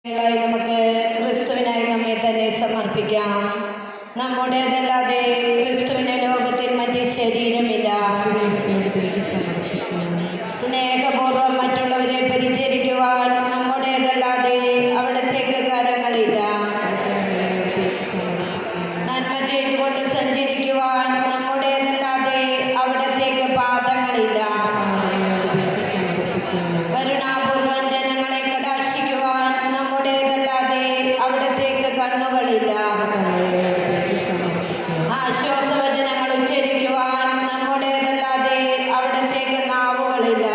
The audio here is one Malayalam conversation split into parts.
നമുക്ക് ക്രിസ്തുവിനായി നമ്മെ തന്നെ സമർപ്പിക്കാം. നമ്മുടേതല്ലാതെ ക്രിസ്തുവിന് ലോകത്തിൽ മറ്റ് ശരീരമില്ല. സ്നേഹപൂർവ്വം മറ്റുള്ളവരെ പരിചരിക്കുവാൻ നമ്മുടേതല്ലാതെ അവിടത്തേക്ക് കരങ്ങളില്ല. നന്മ ചെയ്തുകൊണ്ട് സഞ്ചരിക്കുവാൻ നമ്മുടേതല്ലാതെ അവിടത്തേക്ക് പാദങ്ങളില്ല. കരുണാപൂർവം ജനങ്ങളെ കടാക്ഷിക്കുവാൻ നമ്മുടേതല്ലാതെ അവിടത്തേക്ക് കണ്ണുകളില്ല. ആശ്വാസവചനങ്ങൾ ഉച്ചരിക്കുവാൻ നമ്മുടേതല്ലാതെ അവിടത്തേക്ക് നാവുകളില്ല.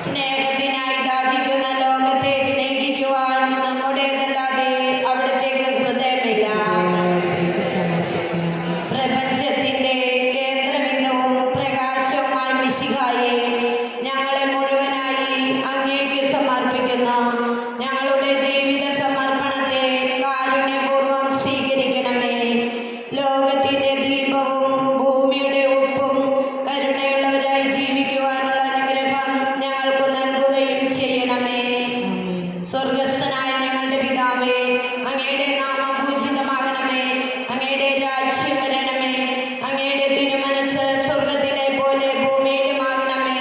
സ്നേഹത്തിനായി ദാഹിക്കുന്ന ലോകത്തെ സ്നേഹിക്കുവാൻ നമ്മുടേതല്ലാതെ അവിടത്തേക്ക് ഹൃദയമില്ല. പ്രപഞ്ചത്തിന്റെ കേന്ദ്രബിന്ദുവും പ്രകാശവുമായ മിശിഹായെ ഞങ്ങളെ മുഴുവനായി അങ്ങേക്ക് സമർപ്പിക്കുന്ന ഞങ്ങളുടെ ജീവിത സമർപ്പണത്തെ കാരുണ്യപൂർവ്വം സ്വീകരിക്കണമേ. ലോകത്തിന്റെ ദീപവും ഭൂമിയുടെ ഉപ്പും കരുണയുള്ളവരായി ജീവിക്കുവാനുള്ള അനുഗ്രഹം ഞങ്ങൾക്ക് നൽകുകയും ചെയ്യണമേ. സ്വർഗസ്ഥനായ ഞങ്ങളുടെ പിതാവേ, അങ്ങയുടെ നാമം പൂജിതമാകണമേ. അങ്ങയുടെ രാജ്യം വരണമേ. അങ്ങയുടെ തിരുമനസ് സ്വർഗത്തിലെ പോലെ ഭൂമിയിലുമാകണമേ.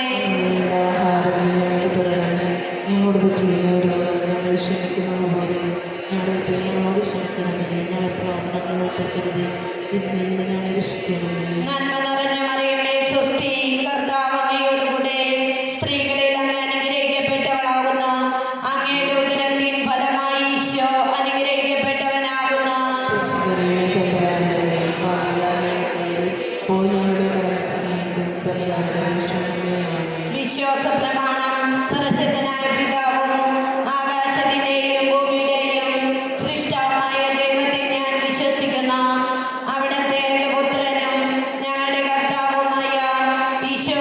ഞങ്ങളോട് പറ്റിയുള്ളവരോട് ഞങ്ങൾ ക്ഷമിക്കുന്നത് പോലെ ഞങ്ങളുടെ ഞങ്ങളോട് ക്ഷമിക്കണമേ. ഞങ്ങളെ പ്രവർത്തനങ്ങൾ ഉൾപ്പെടുത്തരുത്, തിന്മയിൽ ഞങ്ങളെ രക്ഷിക്കണമേ. നന്മ നിറഞ്ഞ മറിയമേ, സ്വസ്തി, കർത്താവ് അങ്ങയോടുകൂടെ സ്ത്രീകളിൽ അങ്ങ് അനുഗ്രഹിക്കപ്പെട്ടവളാകുന്നു. അങ്ങയുടെ ഉദരത്തിൻ ഫലമായി ഈശോ അനുഗ്രഹിക്കപ്പെട്ടവനാകുന്നു. വിശ്വാസ പ്രമാണം. സർവശക്തനായ പിതാവും ആകാശത്തിന്റെയും ഭൂമിയുടെയും സൃഷ്ടാവുമായ ദൈവത്തെ ഞാൻ വിശ്വസിക്കുന്നു. അവിടുത്തെ പുത്രനും ഞങ്ങളുടെ കർത്താവുമായ ഈശോ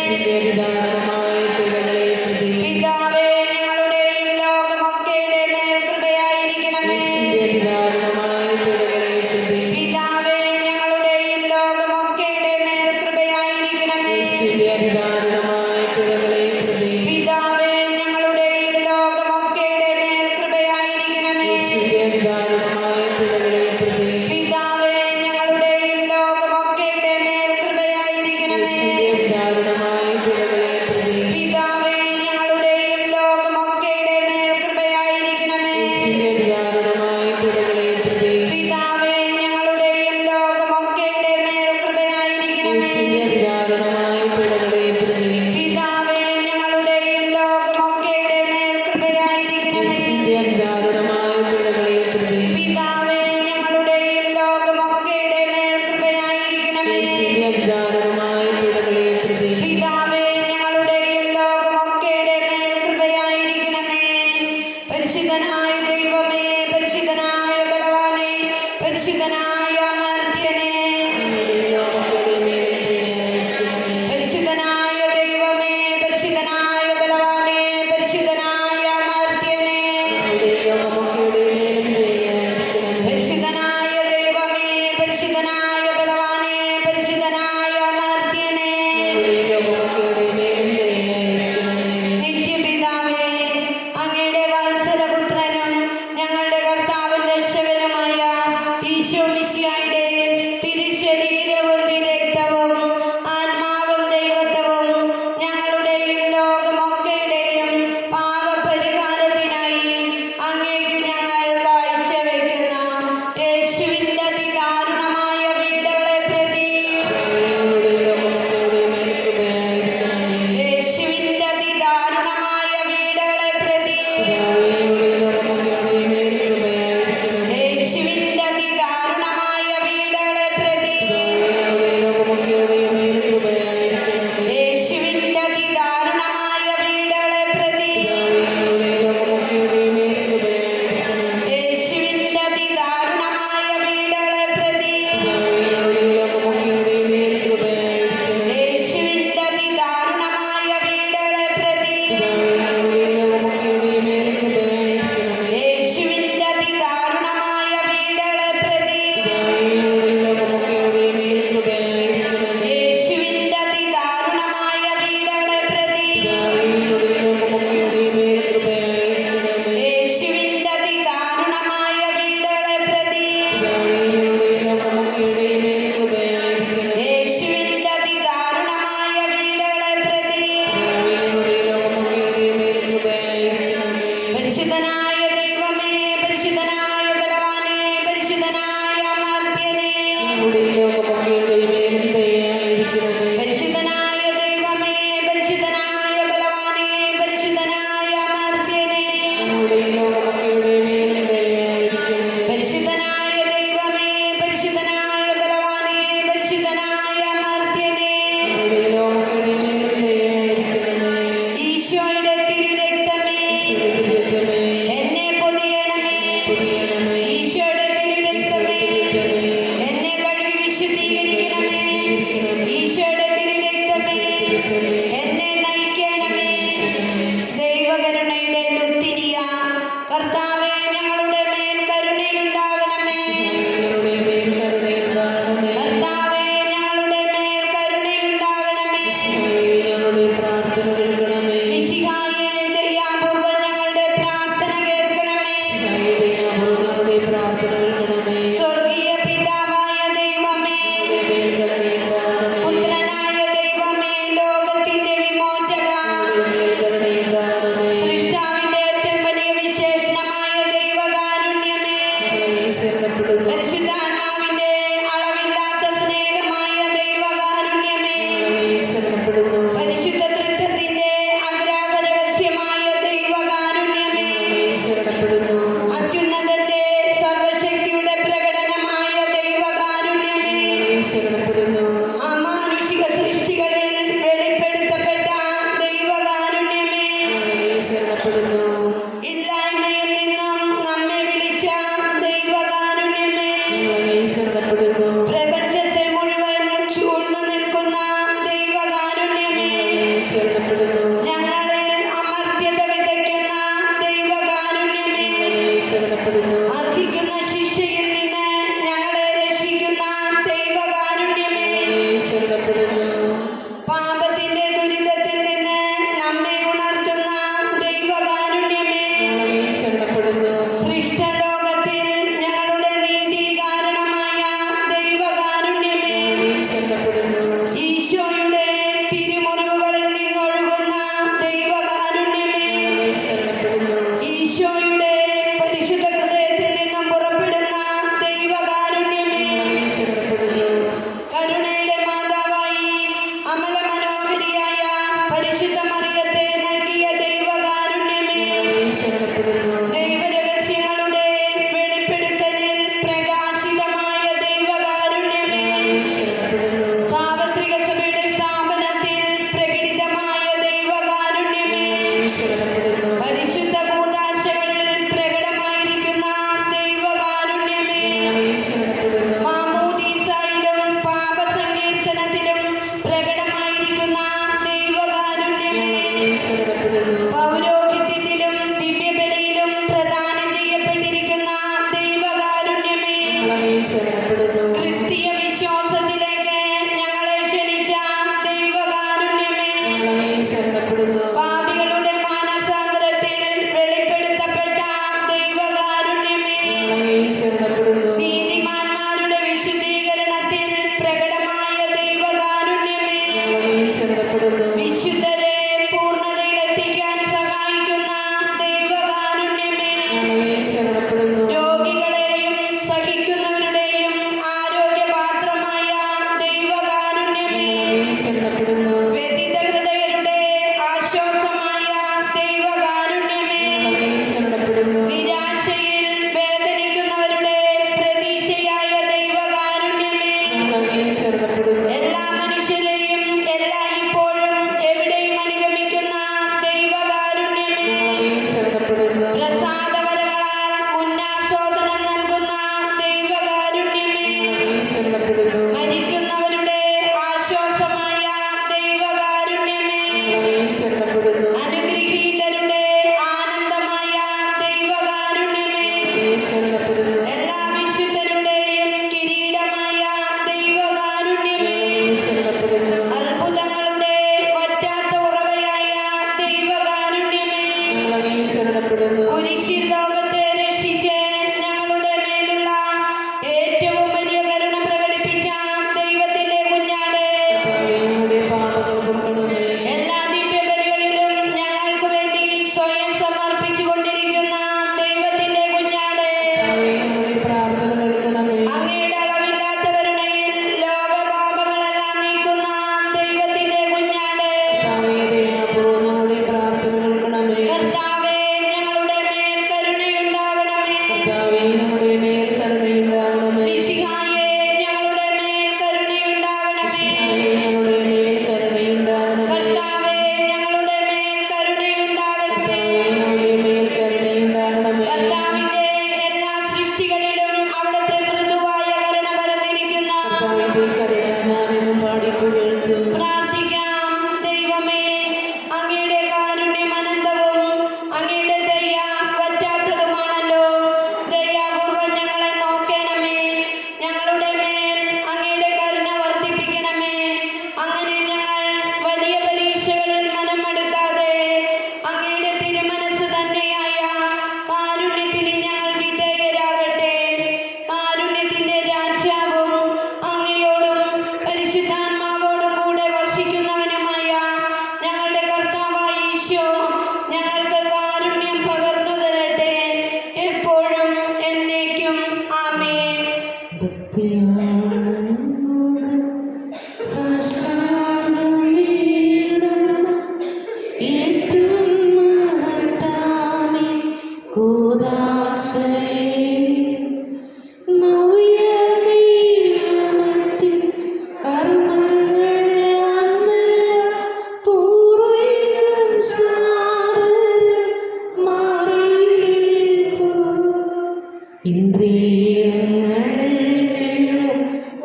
യേശുവിന്റെ അതിദാരുണമായ പീഡകളെ പ്രതി പിതാവേ ഞങ്ങളുടെയും ലോകമൊക്കെയുടെ മേൽ കൃപയായിരിക്കണമേ. യേശുവിന്റെ അതിദാരുണമായ പീഡകളെ പ്രതി പിതാവേ ഞങ്ങളുടെയും ലോകമൊക്കെയുടെ മേൽ കൃപയായിരിക്കണമേ. യേശുവിന്റെ അതിദാരുണമായ പീഡകളെ പ്രതി പിതാവേ ഞങ്ങളുടെയും ലോകമൊക്കെയുടെ മേൽ കൃപയായിരിക്കണമേ. യേശുവിന്റെ അതിദാരുണമായ പീഡകളെ പ്രതി പിതാവേ ഞങ്ങളുടെയും ലോകമൊക്കെയുടെ മേൽ കൃപയായിരിക്കണമേ. യേശുവിന്റെ അതിദാരുണമായ പീഡകളെ പ്രതി പിതാവേ ഞങ്ങളുടെയും ലോകമൊക്കെയുടെ മേൽ കൃപയായിരിക്കണമേ. യേശുവിന്റെ അതിദാരുണമായ പീഡകളെ പ്രതി പിതാവേ ഞങ്ങളുടെയും ലോകമൊക്കെയുടെ മേൽ കൃപയായിരിക്കണമേ. യേശുവിന്റെ അതിദാരുണമായ പീഡകളെ പ്രതി പിതാവേ ഞങ്ങളുടെയും ലോകമൊക്കെയുടെ മേൽ കൃപയായിരിക്കണമേ. യേശുവിന്റെ അതിദാരുണമായ പീഡകളെ പ്രതി പിതാവേ ഞങ്ങളുടെയും ലോകമൊക്കെയുടെ മേൽ കൃപയായിരിക്കണമേ. യേശുവിന്റെ അതിദാരുണമായ പീഡകളെ പ്രതി പിതാവേ ഞങ്ങളുടെയും ലോകമൊക്കെയുടെ മേൽ കൃപയായിരിക്കണമേ. പരിശുദ്ധനായ ദൈവമേ, പരിശുദ്ധനായ ബലവാനേ, പരിശുദ്ധനായ അമർത്യനേ, ലോകങ്ങളുടെ മേൽ ദയയായിരിക്കണമേ. പരിശുദ്ധനായ ദൈവമേ, പരിശുദ്ധനായ ബലവാനേ, പരിശുദ്ധനായ അമർത്യനേ, ലോകമൊക്കെയുടെ മേലും ദയയായിരിക്കണമേ. പരിശുദ്ധനായ ദൈവമേ, പരിശുദ്ധനായ ബലവാനേ, പരിശുദ്ധനായ അമർത്യനേ, ലോകമൊക്കെയുടെ മേലും ദയയായിരിക്കണമേ. നിത്യപിതാവേ, അങ്ങയുടെ വത്സലപുത്രനും ഞങ്ങളുടെ കർത്താവും രക്ഷകനുമായ ഈശോ മിശിഹായുടെ തിരുശരീരവും തിരക്തവും ആത്മാവും ദൈവത്വവും ഞങ്ങളുടെയും ലോകമൊക്കെയുടെയും പാപപരിഹാരത്തിനായി അങ്ങേക്ക് ഞങ്ങൾ കാഴ്ചവെക്കുന്ന യേശുവിൻ്റെ അതിദാരുണമായ പീഡകളെ പ്രതി ലോകമൊക്കെയുടെ മേൽ കൃപയായിരിക്കണമേ. യേശുവിൻ്റെ അതിദാരുണമായ പീഡകളെ പ്രതി ലോകമൊക്കെയുടെ മേൽ കൃപയായിരിക്കണമേ. യേശുവിൻ്റെ അതിദാരുണമായ പീഡകളെ പ്രതി ലോകമൊക്കെയുടെ മേൽ കൃപയായിരിക്കണമേ. യേശുവിൻ്റെ അതിദാരുണമായ പീഡകളെ പ്രതി ലോകമൊക്കെയുടെ മേൽ കൃപയായിരിക്കണമേ. യേശുവിൻ്റെ അതിദാരുണമായ പീഡകളെ പ്രതി ലോകമൊക്കെയുടെ മേൽ കൃപയായിരിക്കണമേ. യേശുവിൻ്റെ അതിദാരുണമായ പീഡകളെ പ്രതി ലോകമൊക്കെയുടെ മേൽ കൃപയായിരിക്കണമേ. യേശുവിൻ്റെ അതിദാരുണമായ പീഡകളെ പ്രതി ലോകമൊക്കെയുടെ മേൽ കൃപയായിരിക്കണമേ. യേശുവിൻ്റെ അതിദാരുണമായ പീഡകളെ പ്രതി ലോകമൊക്കെയുടെ മേൽ കൃപയായിരിക്കണമേ. യേശുവിൻ്റെ അതിദാരുണമായ പീഡകളെ പ്രതി ലോകമൊക്കെയുടെ മേൽ കൃപയായിരിക്കണമേ. യേശുവിൻ്റെ അതിദാരുണമായ പീഡകളെ പ്രതി ലോകമൊക്കെയുടെ മേൽ കൃപയായിരിക്കണമേ. പരിശുദ്ധനായ ദൈവമേ, പരിശുദ്ധനായ ബലവാനേ, പരിശുദ്ധനായ അമർത്യനേ, ലോകമൊക്കെയുടെ മേലും ദയയായിരിക്കണമേ. പരിശുദ്ധനായ ദൈവമേ, പരിശുദ്ധനായ ബലവാനേ, പരിശുദ്ധനായ അമർത്യനേ, ലോകമൊക്കെയുടെ മേലും ദയയായിരിക്കണമേ. പരിശുദ്ധനായ ദൈവമേ, പരിശുദ്ധനായ ബലവാനേ, പരിശുദ്ധനായ അമർത്യനേ, ലോകമൊക്കെയുടെ മേലും ദയയായിരിക്കണമേ. ഈശോയുടെ തിരുരക്തമേ സ്വർഗ്ഗത്തിലെ എന്നെ പൊതിയണമേ. പൊതിയണമേ. ഈശോയുടെ തിരുരക്തമേ എന്നെ കഴുകി വിശുദ്ധീകരിക്കണമേ. ഈശോയുടെ തിരുരക്തമേ എന്നെ നയിക്കണമേ. ദൈവകരുണയുടെ ലുത്തിനിയ കർത്താവേ, ഞങ്ങളുടെ മേൽ കരുണയുണ്ടാകണമേ. ഞങ്ങളുടെ മേൽ കരുണയുണ്ടാകണമേ. കർത്താവേ, ഞങ്ങളുടെ മേൽ കരുണയുണ്ടാകണമേ. ഞങ്ങളുടെ പ്രാർത്ഥന കേൾക്കണമേ. മിശിഹായേ, ദയാപൂർവ്വം ഞങ്ങളുടെ പ്രാർത്ഥന കേൾക്കണമേ. ഞങ്ങളുടെ പ്രാർത്ഥന കേൾക്കണമേ. സ്വർഗീയ പിതാവായ ദൈവമേ, മേൽ കരുണയുണ്ടാകണമേ. പുത്രനായ ദൈവമേ, ലോകത്തിന്റെ വിമോചക, മേൽ കരുണയുണ്ടാകണമേ. സൃഷ്ടാവിന്റെ ഏറ്റവും വലിയ വിശേഷണമായ ദൈവകാരുണ്യമേ, ഞങ്ങളെ ശരണപ്പെടുന്നു. പരിശുദ്ധാത്മാവിന്റെ അളവില്ലാത്ത സ്നേഹമായ ദൈവകാരുണ്യമേ, ഞങ്ങളെ ശരണപ്പെടുന്നു. പരിശുദ്ധ തൃത്വത്തിന്റെ ശരണപ്പെടുന്നു. വിശുദ്ധരെ പൂർണ്ണതയിലെത്തിക്കാൻ സഹായിക്കുന്ന ദൈവകാരുണ്യമേ, ഞങ്ങളെ ശരണപ്പെടുന്നു. രോഗികളെയും സഹിക്കുന്നവരുടെയും ആരോഗ്യപാത്രമായ ദൈവകാരുണ്യമേ, ഞങ്ങളെ ശരണപ്പെടുന്നു. വ്യഥിത ഹൃദയരുടെ ആശ്വാസമായ ദൈവകാരുണ്യമേ, ഞങ്ങളെ ശരണപ്പെടുന്നു. നിരാശയിൽ വേദനിക്കുന്നവരുടെ പ്രതീക്ഷയായ ദൈവകാരുണ്യമേ, ഞങ്ങളെ ശരണപ്പെടുന്നു. എല്ലാ മനുഷ്യരെയും എല്ലായ്പ്പോഴും എവിടെയും അനുഗമിക്കുന്ന ദൈവകാരുണ്യമേ, ഞങ്ങളെ ശരണപ്പെടുന്നു. പ്രസാദവരങ്ങളാൽ ഉന്നാസ്വാദനം നൽകുന്ന ദൈവകാരുണ്യമേ, ഞങ്ങളെ ശരണപ്പെടുന്നു. മരിക്കുന്നവരുടെ ആശ്വാസമായ ദൈവകാരുണ്യമേ, ഞങ്ങളെ ശരണപ്പെടുന്നു. അനുഗ്രഹീതരുടെ ആനന്ദമായ ദൈവകാരുണ്യമേ, ഞങ്ങളെ ശരണപ്പെടുന്നു. എല്ലാ വിശുദ്ധരുടെയും കിരീടമായ ദൈവകാരുണ്യമേ, ഞങ്ങളെ ശരണപ്പെടുന്നു. അത്ഭുതങ്ങളുടെ വറ്റാത്ത ഉറവയായ ദൈവകാരുണ്യമേ, ഞങ്ങളെ ശരണപ്പെടുന്നു. കുരിശിൽ ലോകത്തെ രക്ഷിച്ച് ഞങ്ങളുടെ മേലുള്ള ഏറ്റവും വലിയ കരുണ പ്രകടിപ്പിച്ച ദൈവത്തിന്റെ കുഞ്ഞാട്, കർത്താവേ, ഞങ്ങളുടെ പാപങ്ങൾ പൊറുക്കണമേ. എല്ലാ ദിവ്യബലികളിലും ഞങ്ങൾക്ക് വേണ്ടി സ്വയം സമർപ്പിച്ചുകൊണ്ടിരിക്കുന്ന ദൈവത്തിന്റെ കുഞ്ഞാട്, കർത്താവേ, ഞങ്ങളുടെ പ്രാർത്ഥന കേൾക്കണമേ. അങ്ങയുടെ അളവില്ലാത്ത കരുണയിൽ ലോകപാപങ്ങളെല്ലാം നീക്കുന്ന ദൈവത്തിന്റെ കുഞ്ഞാട്, കർത്താവേ, ദയാപൂർവ്വം ഞങ്ങളുടെ പ്രാർത്ഥന കേൾക്കണമേ. കർത്താവേ, ഞങ്ങളുടെ മേൽ കരുണയുണ്ടാകണമേ. കർത്താവേ, ഞങ്ങളുടെ മേൽ കരുണയുണ്ടാകണമേ. മിശിഹായേ, ഞങ്ങളുടെ മേൽ കരുണയുണ്ടാകണമേ. കർത്താവേ, ഞങ്ങളുടെ മേൽ കരുണയുണ്ടാകണമേ. കർത്താവേ, ഞങ്ങളുടെ മേൽ കരുണയുണ്ടാകണമേ. കർത്താവേ, ഞങ്ങളുടെ മേൽ കരുണയുണ്ടാകണമേ. കർത്താവിന്റെ എല്ലാ സൃഷ്ടികളിലും അവിടുത്തെ മൃദുവായ കരുണ പരന്നിരിക്കുന്ന കർത്താവിന്റെ കരുണ ഞാനെന്നും പാടി പുകഴ്ത്തും. പ്രാർത്ഥിക്കാം. ദൈവമേ, അങ്ങയുടെ കാരുണ്യം അനന്തവും അങ്ങയുടെ ദയ വറ്റാത്തതുമാണല്ലോ. ദയാപൂർവ്വം ഞങ്ങളെ നോക്കണമേ. ഞങ്ങളുടെ മേൽ അങ്ങയുടെ കരുണ വർദ്ധിപ്പിക്കണമേ. അങ്ങനെ ഞങ്ങൾ വലിയ പരീക്ഷകളിൽ മനമെടുക്കാതെ അങ്ങയുടെ തിരുമനസ് തന്നെയായ കാരുണ്യത്തിന് ഞങ്ങൾ വിധേയരാകട്ടെ. കാരുണ്യത്തിന്റെ രാജാവും അങ്ങയോടും പരിശുദ്ധാത്മാവോടും കൂടെ വസിക്കുന്നവനുമായ ഞങ്ങളുടെ കർത്താവായ ഈശോ ഞങ്ങൾക്ക് കാരുണ്യം പകർന്നു തരട്ടെ, എപ്പോഴും എന്നേക്കും. ആമേൻ. ഇന്ദ്രിയങ്ങൾക്കും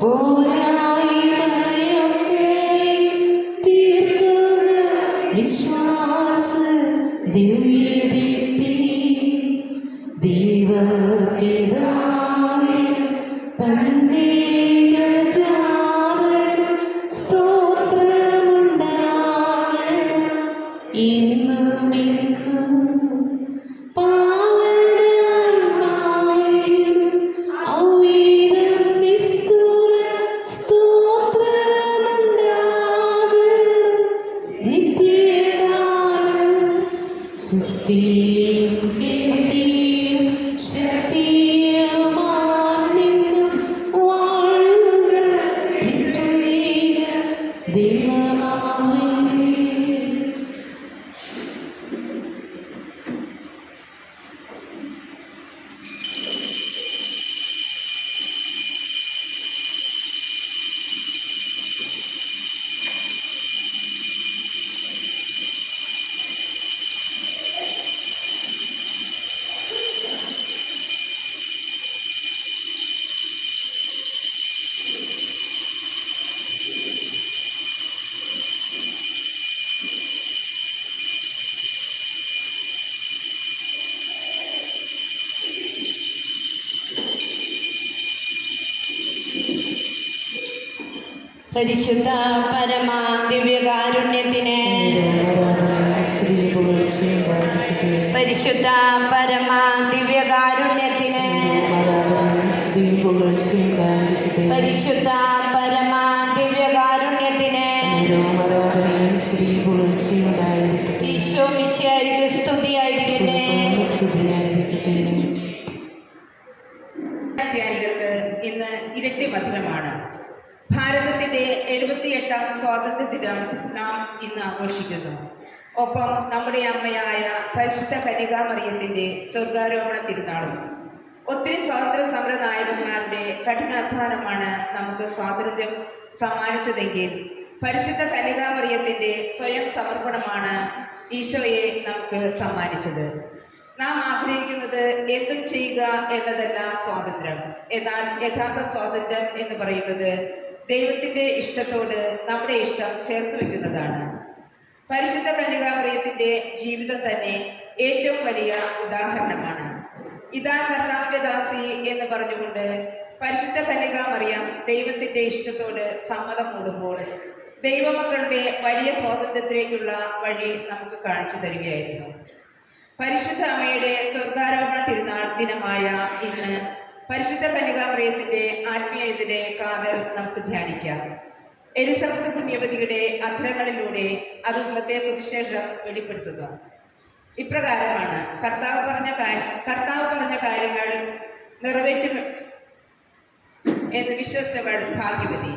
പോരായ്മയൊക്കെ തീർക്കുക വിശ്വാസ ദിവ്യദീപ്തി. ദൈവപിതാവിൻ തന്നേകജാതൻ സ്തോത്രമുണ്ടാകണം ഇന്നും ഇന്നും. പാവനാത്മാവിനും ഔവീതം നിസ്തുല സ്തോത്രമുണ്ടാകണം നിത്യകാലം. സുസ്ഥിതിയും കീർത്തിയും ശക്തിയുമാണെന്നും വാഴുക നിത്യേക ദൈവമാമേ. പരിശുദ്ധ പരമ ദിവ്യകാരുണ്യത്തിന്, പരിശുദ്ധ പരമ ദിവ്യകാരുണ്യത്തിന്, പരിശുദ്ധ പരമ ദിവ്യകാരുണ്യത്തിന്, സ്ത്രീ പുകഴ്ചയുണ്ടായിരിക്കട്ടെ. ഈശോ മിശിഹായ്ക്ക് സ്തുതിയായിരിക്കട്ടെ. സ്തുതിയായിരിക്കട്ടെ. ക്രിസ്ത്യാനികൾക്ക് ഇന്ന് ഇരട്ടി മധുരമാണ്. ഭാരതത്തിന്റെ 78ാം സ്വാതന്ത്ര്യ ദിനം നാം ഇന്ന് ആഘോഷിക്കുന്നു. ഒപ്പം നമ്മുടെ അമ്മയായ പരിശുദ്ധ കന്യകാമറിയത്തിന്റെ സ്വർഗാരോഹണ തിരുനാളും. ഒത്തിരി സ്വാതന്ത്ര്യ സമര നായകന്മാരുടെ കഠിനാധ്വാനമാണ് നമുക്ക് സ്വാതന്ത്ര്യം സമ്മാനിച്ചതെങ്കിൽ പരിശുദ്ധ കന്യകാമറിയത്തിന്റെ സ്വയം സമർപ്പണമാണ് ഈശോയെ നമുക്ക് സമ്മാനിച്ചത്. നാം ആഗ്രഹിക്കുന്നത് എന്തും ചെയ്യുക എന്നതല്ല സ്വാതന്ത്ര്യം. എന്നാൽ യഥാർത്ഥ സ്വാതന്ത്ര്യം എന്ന് പറയുന്നത് ദൈവത്തിന്റെ ഇഷ്ടത്തോട് നമ്മുടെ ഇഷ്ടം ചേർത്ത് വെക്കുന്നതാണ്. പരിശുദ്ധ കന്യകാമറിയത്തിന്റെ ജീവിതം തന്നെ ഏറ്റവും വലിയ ഉദാഹരണമാണ്. ഇതാ കർത്താവിന്റെ ദാസി എന്ന് പറഞ്ഞുകൊണ്ട് പരിശുദ്ധ കന്യകാമറിയം ദൈവത്തിന്റെ ഇഷ്ടത്തോട് സമ്മതം മൂടുമ്പോൾ ദൈവമക്കളുടെ വലിയ സ്വാതന്ത്ര്യത്തിലേക്കുള്ള വഴി നമുക്ക് കാണിച്ചു തരികയായിരുന്നു. പരിശുദ്ധ അമ്മയുടെ സ്വർഗാരോഹണ തിരുനാൾ ദിനമായ ഇന്ന് പരിശുദ്ധ കന്യകാമറിയത്തിന്റെ ആത്മീയതയുടെ കാതൽ നമുക്ക് ധ്യാനിക്കാം. എലിസബത്ത് പുണ്യവതിയുടെ അധരങ്ങളിലൂടെ അത് ഇന്നത്തെ സുവിശേഷം വെളിപ്പെടുത്തുന്നു. ഇപ്രകാരമാണ്: കർത്താവ് പറഞ്ഞ കാര്യങ്ങൾ നിറവേറ്റും എന്ന് വിശ്വസിച്ചവൾ ഭാഗ്യവതി.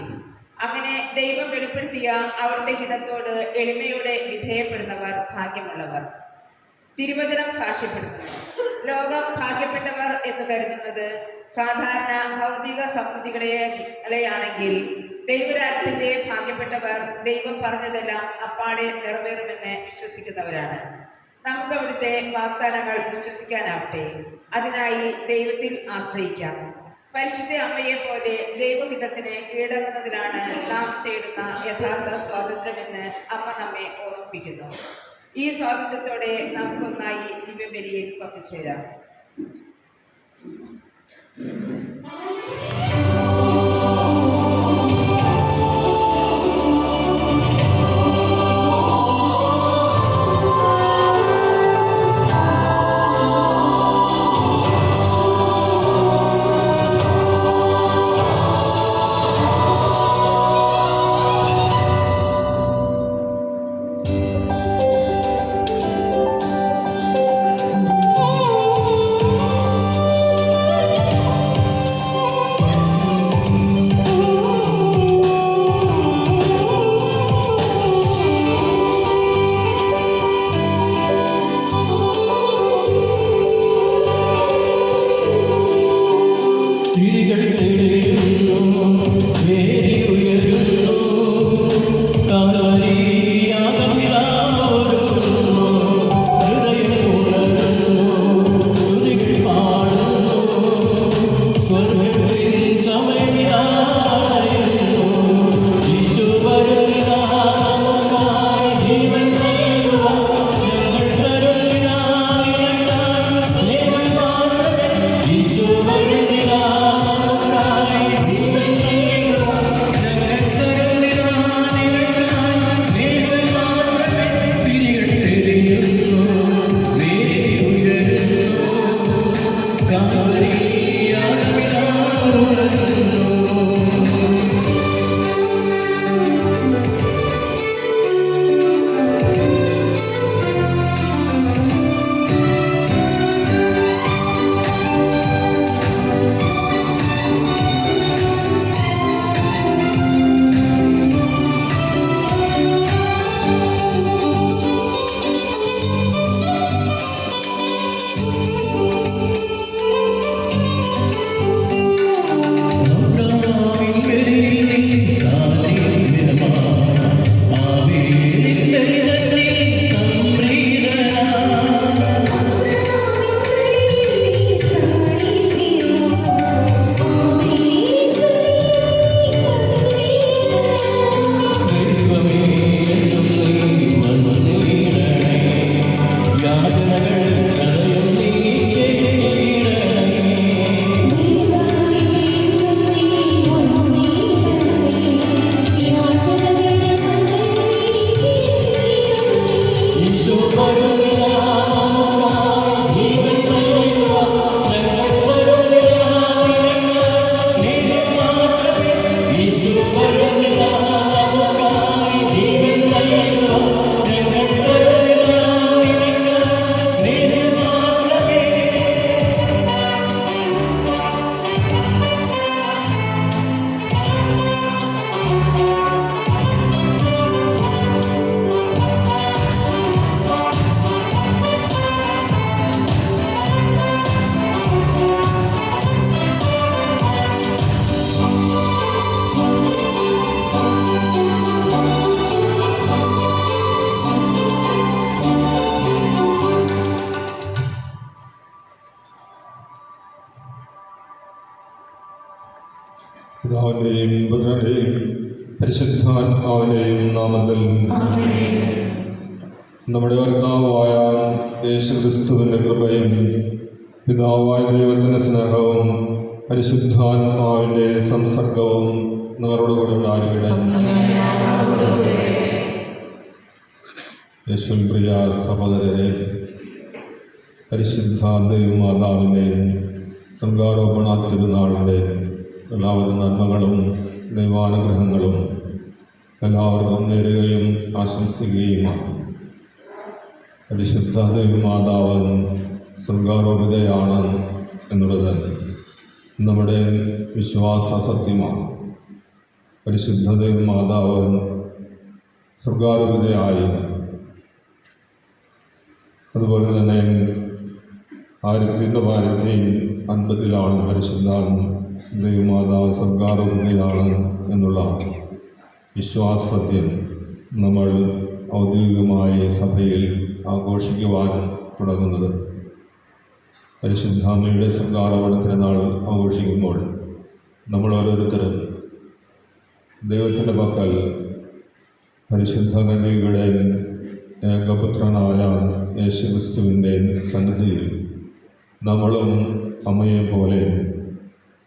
അങ്ങനെ ദൈവം വെളിപ്പെടുത്തിയ അവിടുത്തെ ഹിതത്തോട് എളിമയോടെ വിധേയപ്പെടുന്നവർ ഭാഗ്യമുള്ളവർ. തിരുവചനം സാക്ഷ്യപ്പെടുത്തുന്നു. ലോകം ഭാഗ്യപ്പെട്ടവർ എന്ന് കരുതുന്നത് സാധാരണ ഭൗതിക സമൃദ്ധികളെയാണെങ്കിൽ ദൈവരാജ്യത്തിന്റെ ഭാഗ്യപ്പെട്ടവർ ദൈവം പറഞ്ഞതെല്ലാം അപ്പാടെ നിറവേറുമെന്ന് വിശ്വസിക്കുന്നവരാണ്. നമുക്ക് അവിടുത്തെ വാഗ്ദാനങ്ങൾ വിശ്വസിക്കാനാവട്ടെ. അതിനായി ദൈവത്തിൽ ആശ്രയിക്കാം. പരിശുദ്ധ അമ്മയെ പോലെ ദൈവഹിതത്തിന് കീഴടങ്ങുന്നതിലാണ് നാം തേടുന്ന യഥാർത്ഥ സ്വാതന്ത്ര്യമെന്ന് അമ്മ നമ്മെ ഓർമ്മിപ്പിക്കുന്നു. ഈ സ്വാതന്ത്ര്യത്തോടെ നമുക്കൊന്നായി ദിവ്യബലിയിൽ പങ്കുചേരാം. Jesu, പിതാവിൻ്റെയും പുത്രൻ്റെയും പരിശുദ്ധാത്മാവിൻ്റെയും നാമത്തിൽ നമ്മുടെ കർത്താവായ യേശുക്രിസ്തുവിൻ്റെ കൃപയും പിതാവായ ദൈവത്തിൻ്റെ സ്നേഹവും പരിശുദ്ധാത്മാവിൻ്റെ സംസർഗവും നിങ്ങളോട് കൂടെ ഉണ്ടായിരിക്കട്ടെ. യേശുവിൻ പ്രിയ സഹോദരരെ, പരിശുദ്ധ ദൈവമാതാവിൻ്റെ സ്വർഗാരോപണ തിരുനാളിൻ്റെ എല്ലാവിധ നന്മകളും ദൈവാനുഗ്രഹങ്ങളും എല്ലാവർക്കും നേരുകയും ആശംസിക്കുകയുമാണ്. പരിശുദ്ധ ദൈവമാതാവ് സ്വർഗാരോപിതയാണ് എന്നുള്ളത് നമ്മുടെ വിശ്വാസ സത്യമാണ്. പരിശുദ്ധ ദൈവമാതാവ് സ്വർഗാരോപിതയായി, അതുപോലെ തന്നെ 1950 പരിശുദ്ധ ദൈവമാതാവ് സ്വർഗാരോപിതയാണ് എന്നുള്ള വിശ്വാസസത്യം നമ്മൾ ഔദ്യോഗികമായി സഭയിൽ ആഘോഷിക്കുവാൻ തുടങ്ങുന്നത്. പരിശുദ്ധാമ്മയുടെ സ്വർഗാരോപണ തിരുനാൾ ആഘോഷിക്കുമ്പോൾ നമ്മൾ ഓരോരുത്തരും ദൈവത്തിൻ്റെ പക്കൽ പരിശുദ്ധ കന്യകയുടെ ഏകപുത്രനായ യേശുക്രിസ്തുവിൻ്റെ സന്നിധിയിൽ നമ്മളും അമ്മയെപ്പോലെ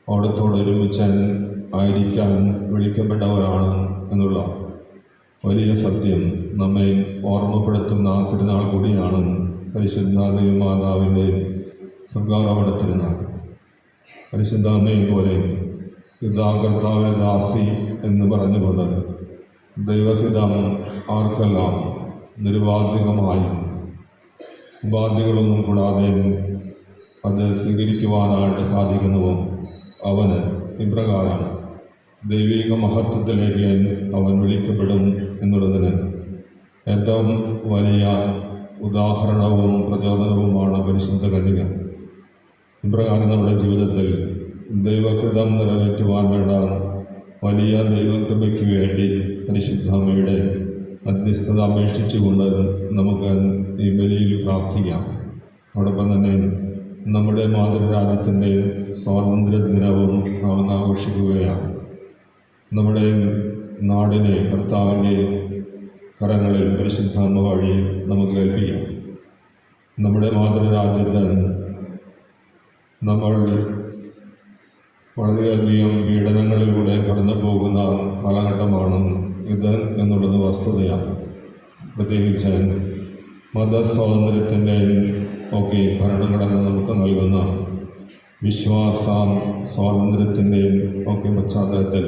അവിടത്തോടൊരുമിച്ച് ആയിരിക്കാൻ വിളിക്കപ്പെട്ടവരാണ് എന്നുള്ള വലിയ സത്യം നമ്മെ ഓർമ്മപ്പെടുത്തുന്ന തിരുനാൾ കൂടിയാണ് പരിശുദ്ധ ദൈവമാതാവിൻ്റെ സ്വർഗാരോപണ തിരുനാൾ. പരിശുദ്ധ അമ്മയെപ്പോലെ ഇതാ കർത്താവിൻ്റെ ദാസി എന്ന് പറഞ്ഞുകൊണ്ട് ദൈവഹിതം ആർക്കെല്ലാം നിരുപാധികമായി ഉപാധികളൊന്നും കൂടാതെ അത് സ്വീകരിക്കുവാനായിട്ട് സാധിക്കുന്നുവോ അവന് ഇപ്രകാരം ദൈവിക മഹത്വത്തിലേക്ക് അവൻ വിളിക്കപ്പെടും എന്നുള്ളതിന് ഏറ്റവും വലിയ ഉദാഹരണവും പ്രചോദനവുമാണ് പരിശുദ്ധ കന്യക. ഇപ്രകാരം നമ്മുടെ ജീവിതത്തിൽ ദൈവഹിതം നിറവേറ്റുവാൻ വേണ്ട വലിയ ദൈവകൃപയ്ക്ക് വേണ്ടി പരിശുദ്ധാമ്മയുടെ മധ്യസ്ഥത അപേക്ഷിച്ചുകൊണ്ട് നമുക്ക് ഈ ബലിയിൽ പ്രാർത്ഥിക്കാം. അതോടൊപ്പം തന്നെ നമ്മുടെ മാതൃരാജ്യത്തിൻ്റെ സ്വാതന്ത്ര്യ ദിനവും നാം ആഘോഷിക്കുകയാണ്. നമ്മുടെ നാടിനെ കർത്താവിൻ്റെ കരങ്ങളിൽ പരിശുദ്ധാമ്മ വഴി നമുക്ക് ഏൽപ്പിക്കാം. നമ്മുടെ മാതൃരാജ്യത്ത് നമ്മൾ വളരെയധികം പീഡനങ്ങളിലൂടെ കടന്നു പോകുന്ന കാലഘട്ടമാണ് ഇത് എന്നുള്ളത് വസ്തുതയാണ്. പ്രത്യേകിച്ച് മതസ്വാതന്ത്ര്യത്തിൻ്റെ ഒക്കെ ഭരണഘടന നമുക്ക് നൽകുന്ന വിശ്വാസ സ്വാതന്ത്ര്യത്തിൻ്റെ ഒക്കെ പശ്ചാത്തലത്തിൽ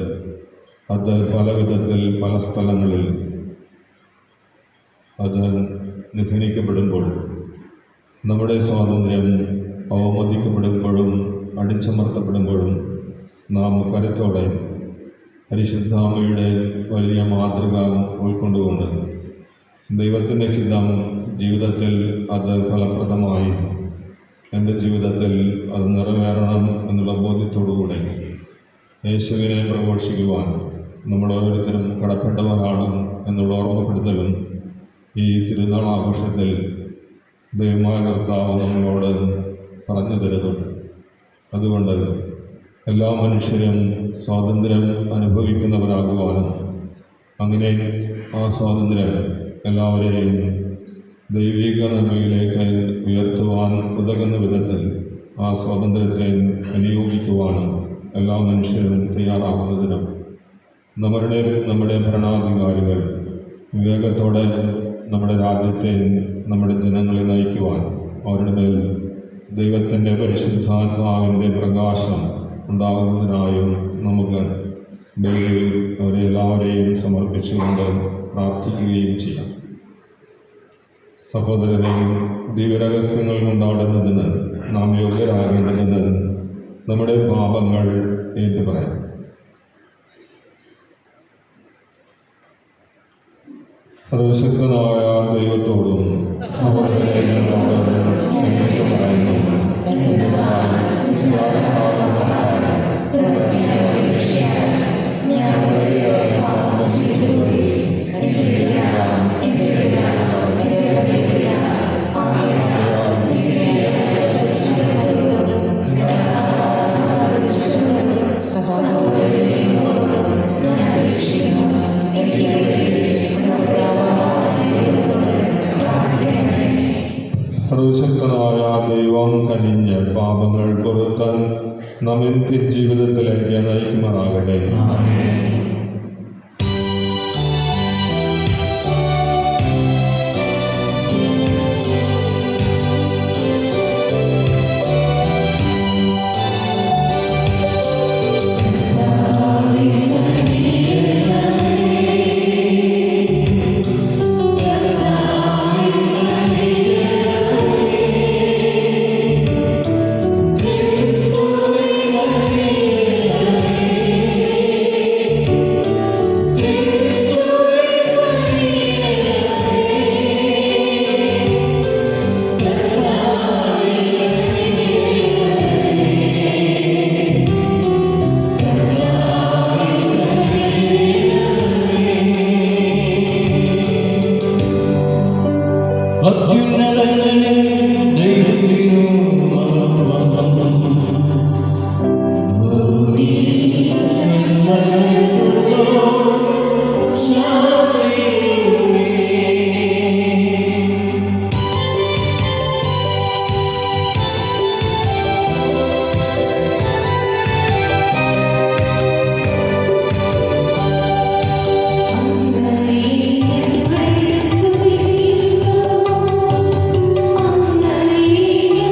അത് പല വിധത്തിൽ പല സ്ഥലങ്ങളിൽ അത് നിഹനിക്കപ്പെടുമ്പോൾ, നമ്മുടെ സ്വാതന്ത്ര്യം അവമതിക്കപ്പെടുമ്പോഴും അടിച്ചമർത്തപ്പെടുമ്പോഴും നാം കരുത്തോടെ പരിശുദ്ധാമ്മയുടെ വലിയ മാതൃക ഉൾക്കൊണ്ടുകൊണ്ട് ദൈവത്തിൻ്റെ ഹിതം ജീവിതത്തിൽ അത് ഫലപ്രദമായി എൻ്റെ ജീവിതത്തിൽ അത് നിറവേറണം എന്നുള്ള ബോധ്യത്തോടുകൂടെ യേശുവിനെ പ്രഘോഷിക്കുവാൻ നമ്മൾ ഓരോരുത്തരും കടപ്പെട്ടവരാണ് എന്നുള്ള ഓർമ്മപ്പെടുത്തലും ഈ തിരുനാൾ ആഘോഷത്തിൽ ദൈവമായ കർത്താവ് നമ്മളോട് പറഞ്ഞു തരുന്നുണ്ട്. അതുകൊണ്ട് എല്ലാ മനുഷ്യരും സ്വാതന്ത്ര്യം അനുഭവിക്കുന്നവരാകുവാനും അങ്ങനെ ആ സ്വാതന്ത്ര്യം എല്ലാവരെയും ദൈവിക നന്മയിലേക്ക് ഉയർത്തുവാൻ ഉതകുന്ന വിധത്തിൽ ആ സ്വാതന്ത്ര്യത്തെ വിനിയോഗിക്കുവാനും എല്ലാ മനുഷ്യരും തയ്യാറാകുന്നതിനും നമ്മുടെ ഭരണാധികാരികൾ വിവേകത്തോടെ നമ്മുടെ രാജ്യത്തെ നമ്മുടെ ജനങ്ങളെ നയിക്കുവാൻ അവരുടെ മേൽ ദൈവത്തിൻ്റെ പരിശുദ്ധാത്മാവിൻ്റെ പ്രകാശം ഉണ്ടാകുന്നതിനായും നമുക്ക് ബലിയിൽ അവരെ എല്ലാവരെയും സമർപ്പിച്ചുകൊണ്ട് പ്രാർത്ഥിക്കുകയും ചെയ്യാം. സഹോദരനെയും ദിവ്യരഹസ്യങ്ങൾ കൊണ്ടാടുന്നതിന് നാം യോഗ്യരാകേണ്ടതിന് നമ്മുടെ പാപങ്ങൾ ഏറ്റുപറയാം. സർവശക്തനായ ദൈവത്തോടും സഹോദരങ്ങളോടും പറയുന്നു, സഹോദരങ്ങളെ സർവശക്തനായ ദൈവം കനിഞ്ഞ് പാപങ്ങൾ പുറത്താൻ നമ്മെ നിത്യജീവിതത്തിലേക്ക് നയിക്കുമാറാകട്ടെ. അത്യുന്നതങ്ങളിൽ ദൈവത്തിനു മഹത്വം. ഭൂമിയിൽ സർവ്വസ്വം ശാന്തിയുമേ. അങ്ങയെ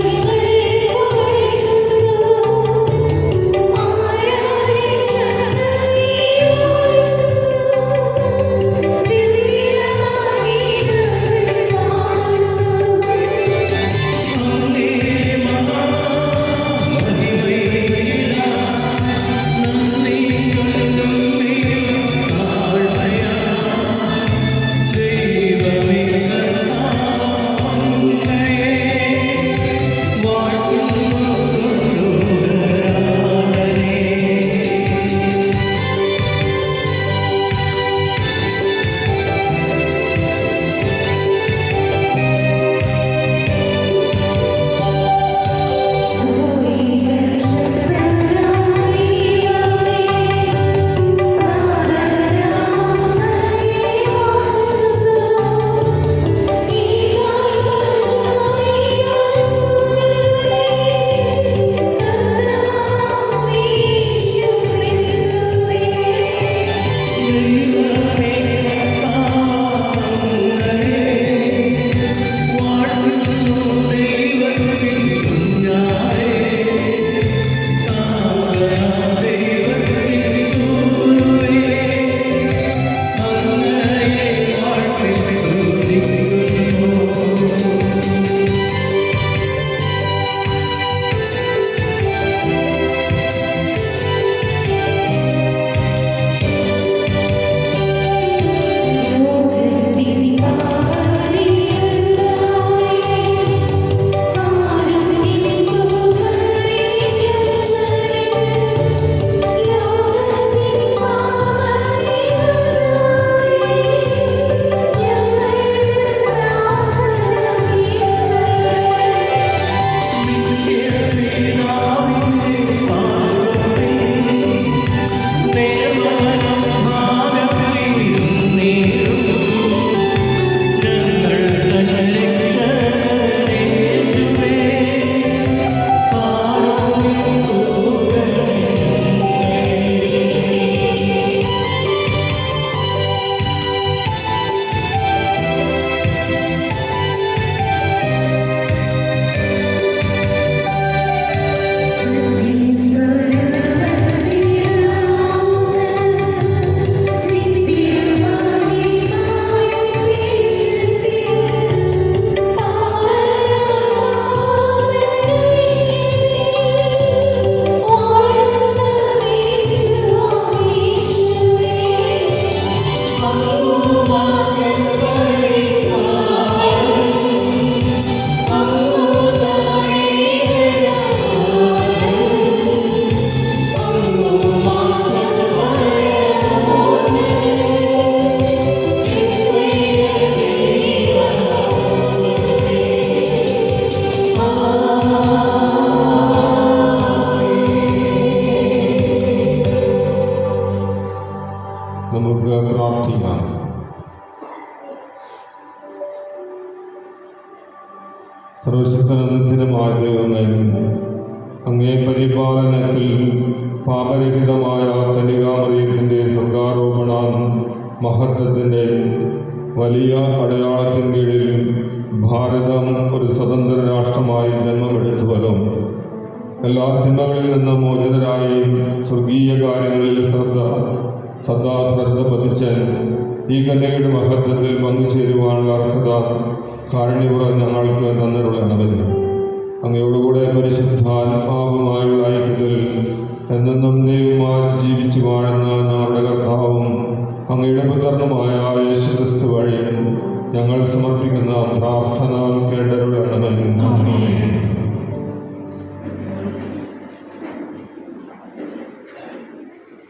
സർവശക്തന നിത്യമായ ദൈവമേ, അങ്ങേ പരിപാലനത്തിൽ പാപരഹിതമായ കന്യകാമറിയത്തിൻ്റെ സ്വർഗാരോപണ മഹത്വത്തിൻ്റെ വലിയ അടയാളത്തിൻ കീഴിൽ ഭാരതം ഒരു സ്വതന്ത്ര രാഷ്ട്രമായി ജന്മമെടുത്തുവല്ലോ. എല്ലാ തിന്മകളിൽ നിന്ന് മോചിതരായി സ്വർഗീയ കാര്യങ്ങളിൽ സദാ ശ്രദ്ധ പതിച്ച് ഈ കന്യകയുടെ മഹത്വത്തിൽ പങ്കുചേരുവാനുള്ള അർഹത കാരുണ്യപുറ ഞങ്ങൾക്ക് തന്നിട്ടുള്ളണമെന്ന് അങ്ങയോടുകൂടെ പരിശുദ്ധാത്മാവുമായുള്ള ഐക്യത്തിൽ എന്നെന്നും ദൈവമായി ജീവിച്ചു വാഴുന്ന ഞങ്ങളുടെ കർത്താവും അങ്ങയുടെ പുത്രനുമായ യേശുക്രിസ്തു വഴി ഞങ്ങൾ സമർപ്പിക്കുന്ന പ്രാർത്ഥന കേട്ടരുളണമെന്ന്.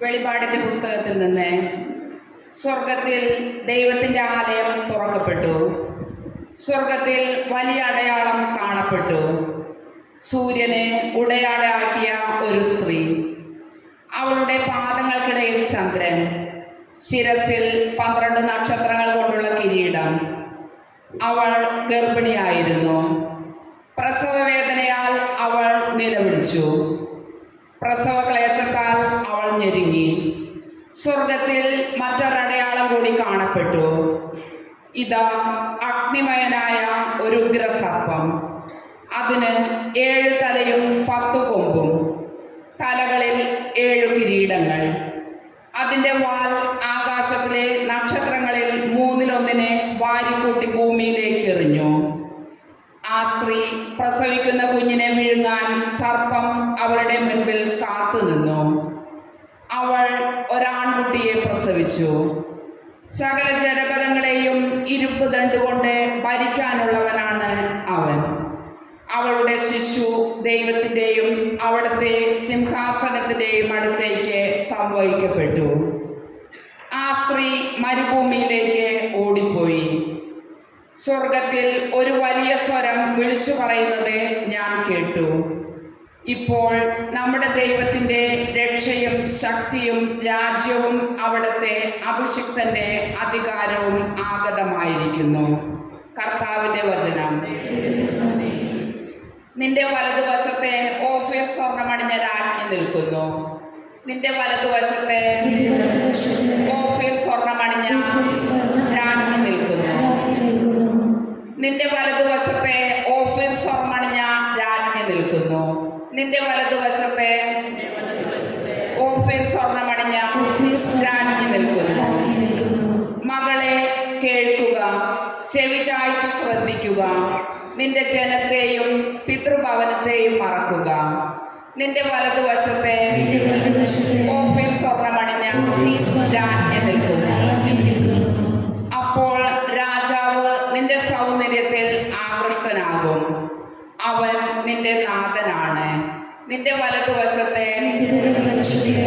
വെളിപാടിന്റെ പുസ്തകത്തിൽ നിന്ന് സ്വർഗത്തിൽ ദൈവത്തിൻ്റെ ആലയം തുറക്കപ്പെട്ടു. സ്വർഗത്തിൽ വലിയ അടയാളം കാണപ്പെട്ടു. സൂര്യനെ ഉടയാടയാക്കിയ ഒരു സ്ത്രീ, അവളുടെ പാദങ്ങൾക്കിടയിൽ ചന്ദ്രൻ, ശിരസിൽ 12 നക്ഷത്രങ്ങൾ കൊണ്ടുള്ള കിരീടം. അവൾ ഗർഭിണിയായിരുന്നു. പ്രസവവേദനയാൽ അവൾ നിലവിളിച്ചു. പ്രസവക്ലേശത്താൽ അവൾ ഞെരുങ്ങി. സ്വർഗത്തിൽ മറ്റൊരടയാളം കൂടി കാണപ്പെട്ടു. ഇതാ, അഗ്നിമയനായ ഒരു ഉഗ്രസർപ്പം. അതിന് 7 തലയും 10 കൊമ്പും, തലകളിൽ 7 കിരീടങ്ങൾ. അതിൻ്റെ വാൽ ആകാശത്തിലെ നക്ഷത്രങ്ങളിൽ 3-1 വാരിക്കൂട്ടി ഭൂമിയിലേക്ക് എറിഞ്ഞു. ആ സ്ത്രീ പ്രസവിക്കുന്ന കുഞ്ഞിനെ വിഴുങ്ങാൻ സർപ്പം അവളുടെ മുൻപിൽ കാത്തുനിന്നു. അവൾ ഒരാൺകുട്ടിയെ പ്രസവിച്ചു. സകല ജനപദങ്ങളെയും ഇരുമ്പ് ദണ്ടുകൊണ്ട് ഭരിക്കാനുള്ളവനാണ് അവൻ. അവളുടെ ശിശു ദൈവത്തിൻ്റെയും അവിടുത്തെ സിംഹാസനത്തിൻ്റെയും അടുത്തേക്ക് സംവഹിക്കപ്പെട്ടു. ആ സ്ത്രീ മരുഭൂമിയിലേക്ക് ഓടിപ്പോയി. സ്വർഗത്തിൽ ഒരു വലിയ സ്വരം വിളിച്ചു പറയുന്നത് ഞാൻ കേട്ടു. ഇപ്പോൾ നമ്മുടെ ദൈവത്തിൻ്റെ രക്ഷയും ശക്തിയും രാജ്യവും അവിടുത്തെ അഭിഷിക്തൻ്റെ അധികാരവും ആഗതമായിരിക്കുന്നു. കർത്താവിൻ്റെ വചനം. നിന്റെ വലതുവശത്തെ ഓഫീർ സ്വർണ്ണമണിഞ്ഞ രാജ്ഞി നിൽക്കുന്നു. നിന്റെ വലതുവശത്തെ ഓഫീർ സ്വർണ്ണമണിഞ്ഞ രാജ്ഞി നിൽക്കുന്നു. നിന്റെ വലതുവശത്തെ ഓഫീർ സ്വർണ്ണമണിഞ്ഞ രാജ്ഞി നിൽക്കുന്നു. നിന്റെ വലതുവശത്തെ ഓഫീർ സ്വർണ്ണമണിഞ്ഞ രാജ്ഞി നിൽക്കുന്നു. മകളെ കേൾക്കുക, ചെവി ചായ്ച്ചു ശ്രദ്ധിക്കുക. നിന്റെ ജനത്തെയും പിതൃഭവനത്തെയും മറക്കുക. നിന്റെ വലതുവശത്തെ ഓഫീർ സ്വർണ്ണമണിഞ്ഞ രാജ്ഞി നിൽക്കുന്നു. അപ്പോൾ രാജാവ് നിന്റെ സൗന്ദര്യത്തിൽ ആകൃഷ്ടനാകും. അവൻ നിന്റെ നാഥനാണ്. നിന്റെ വലതുവശത്തെ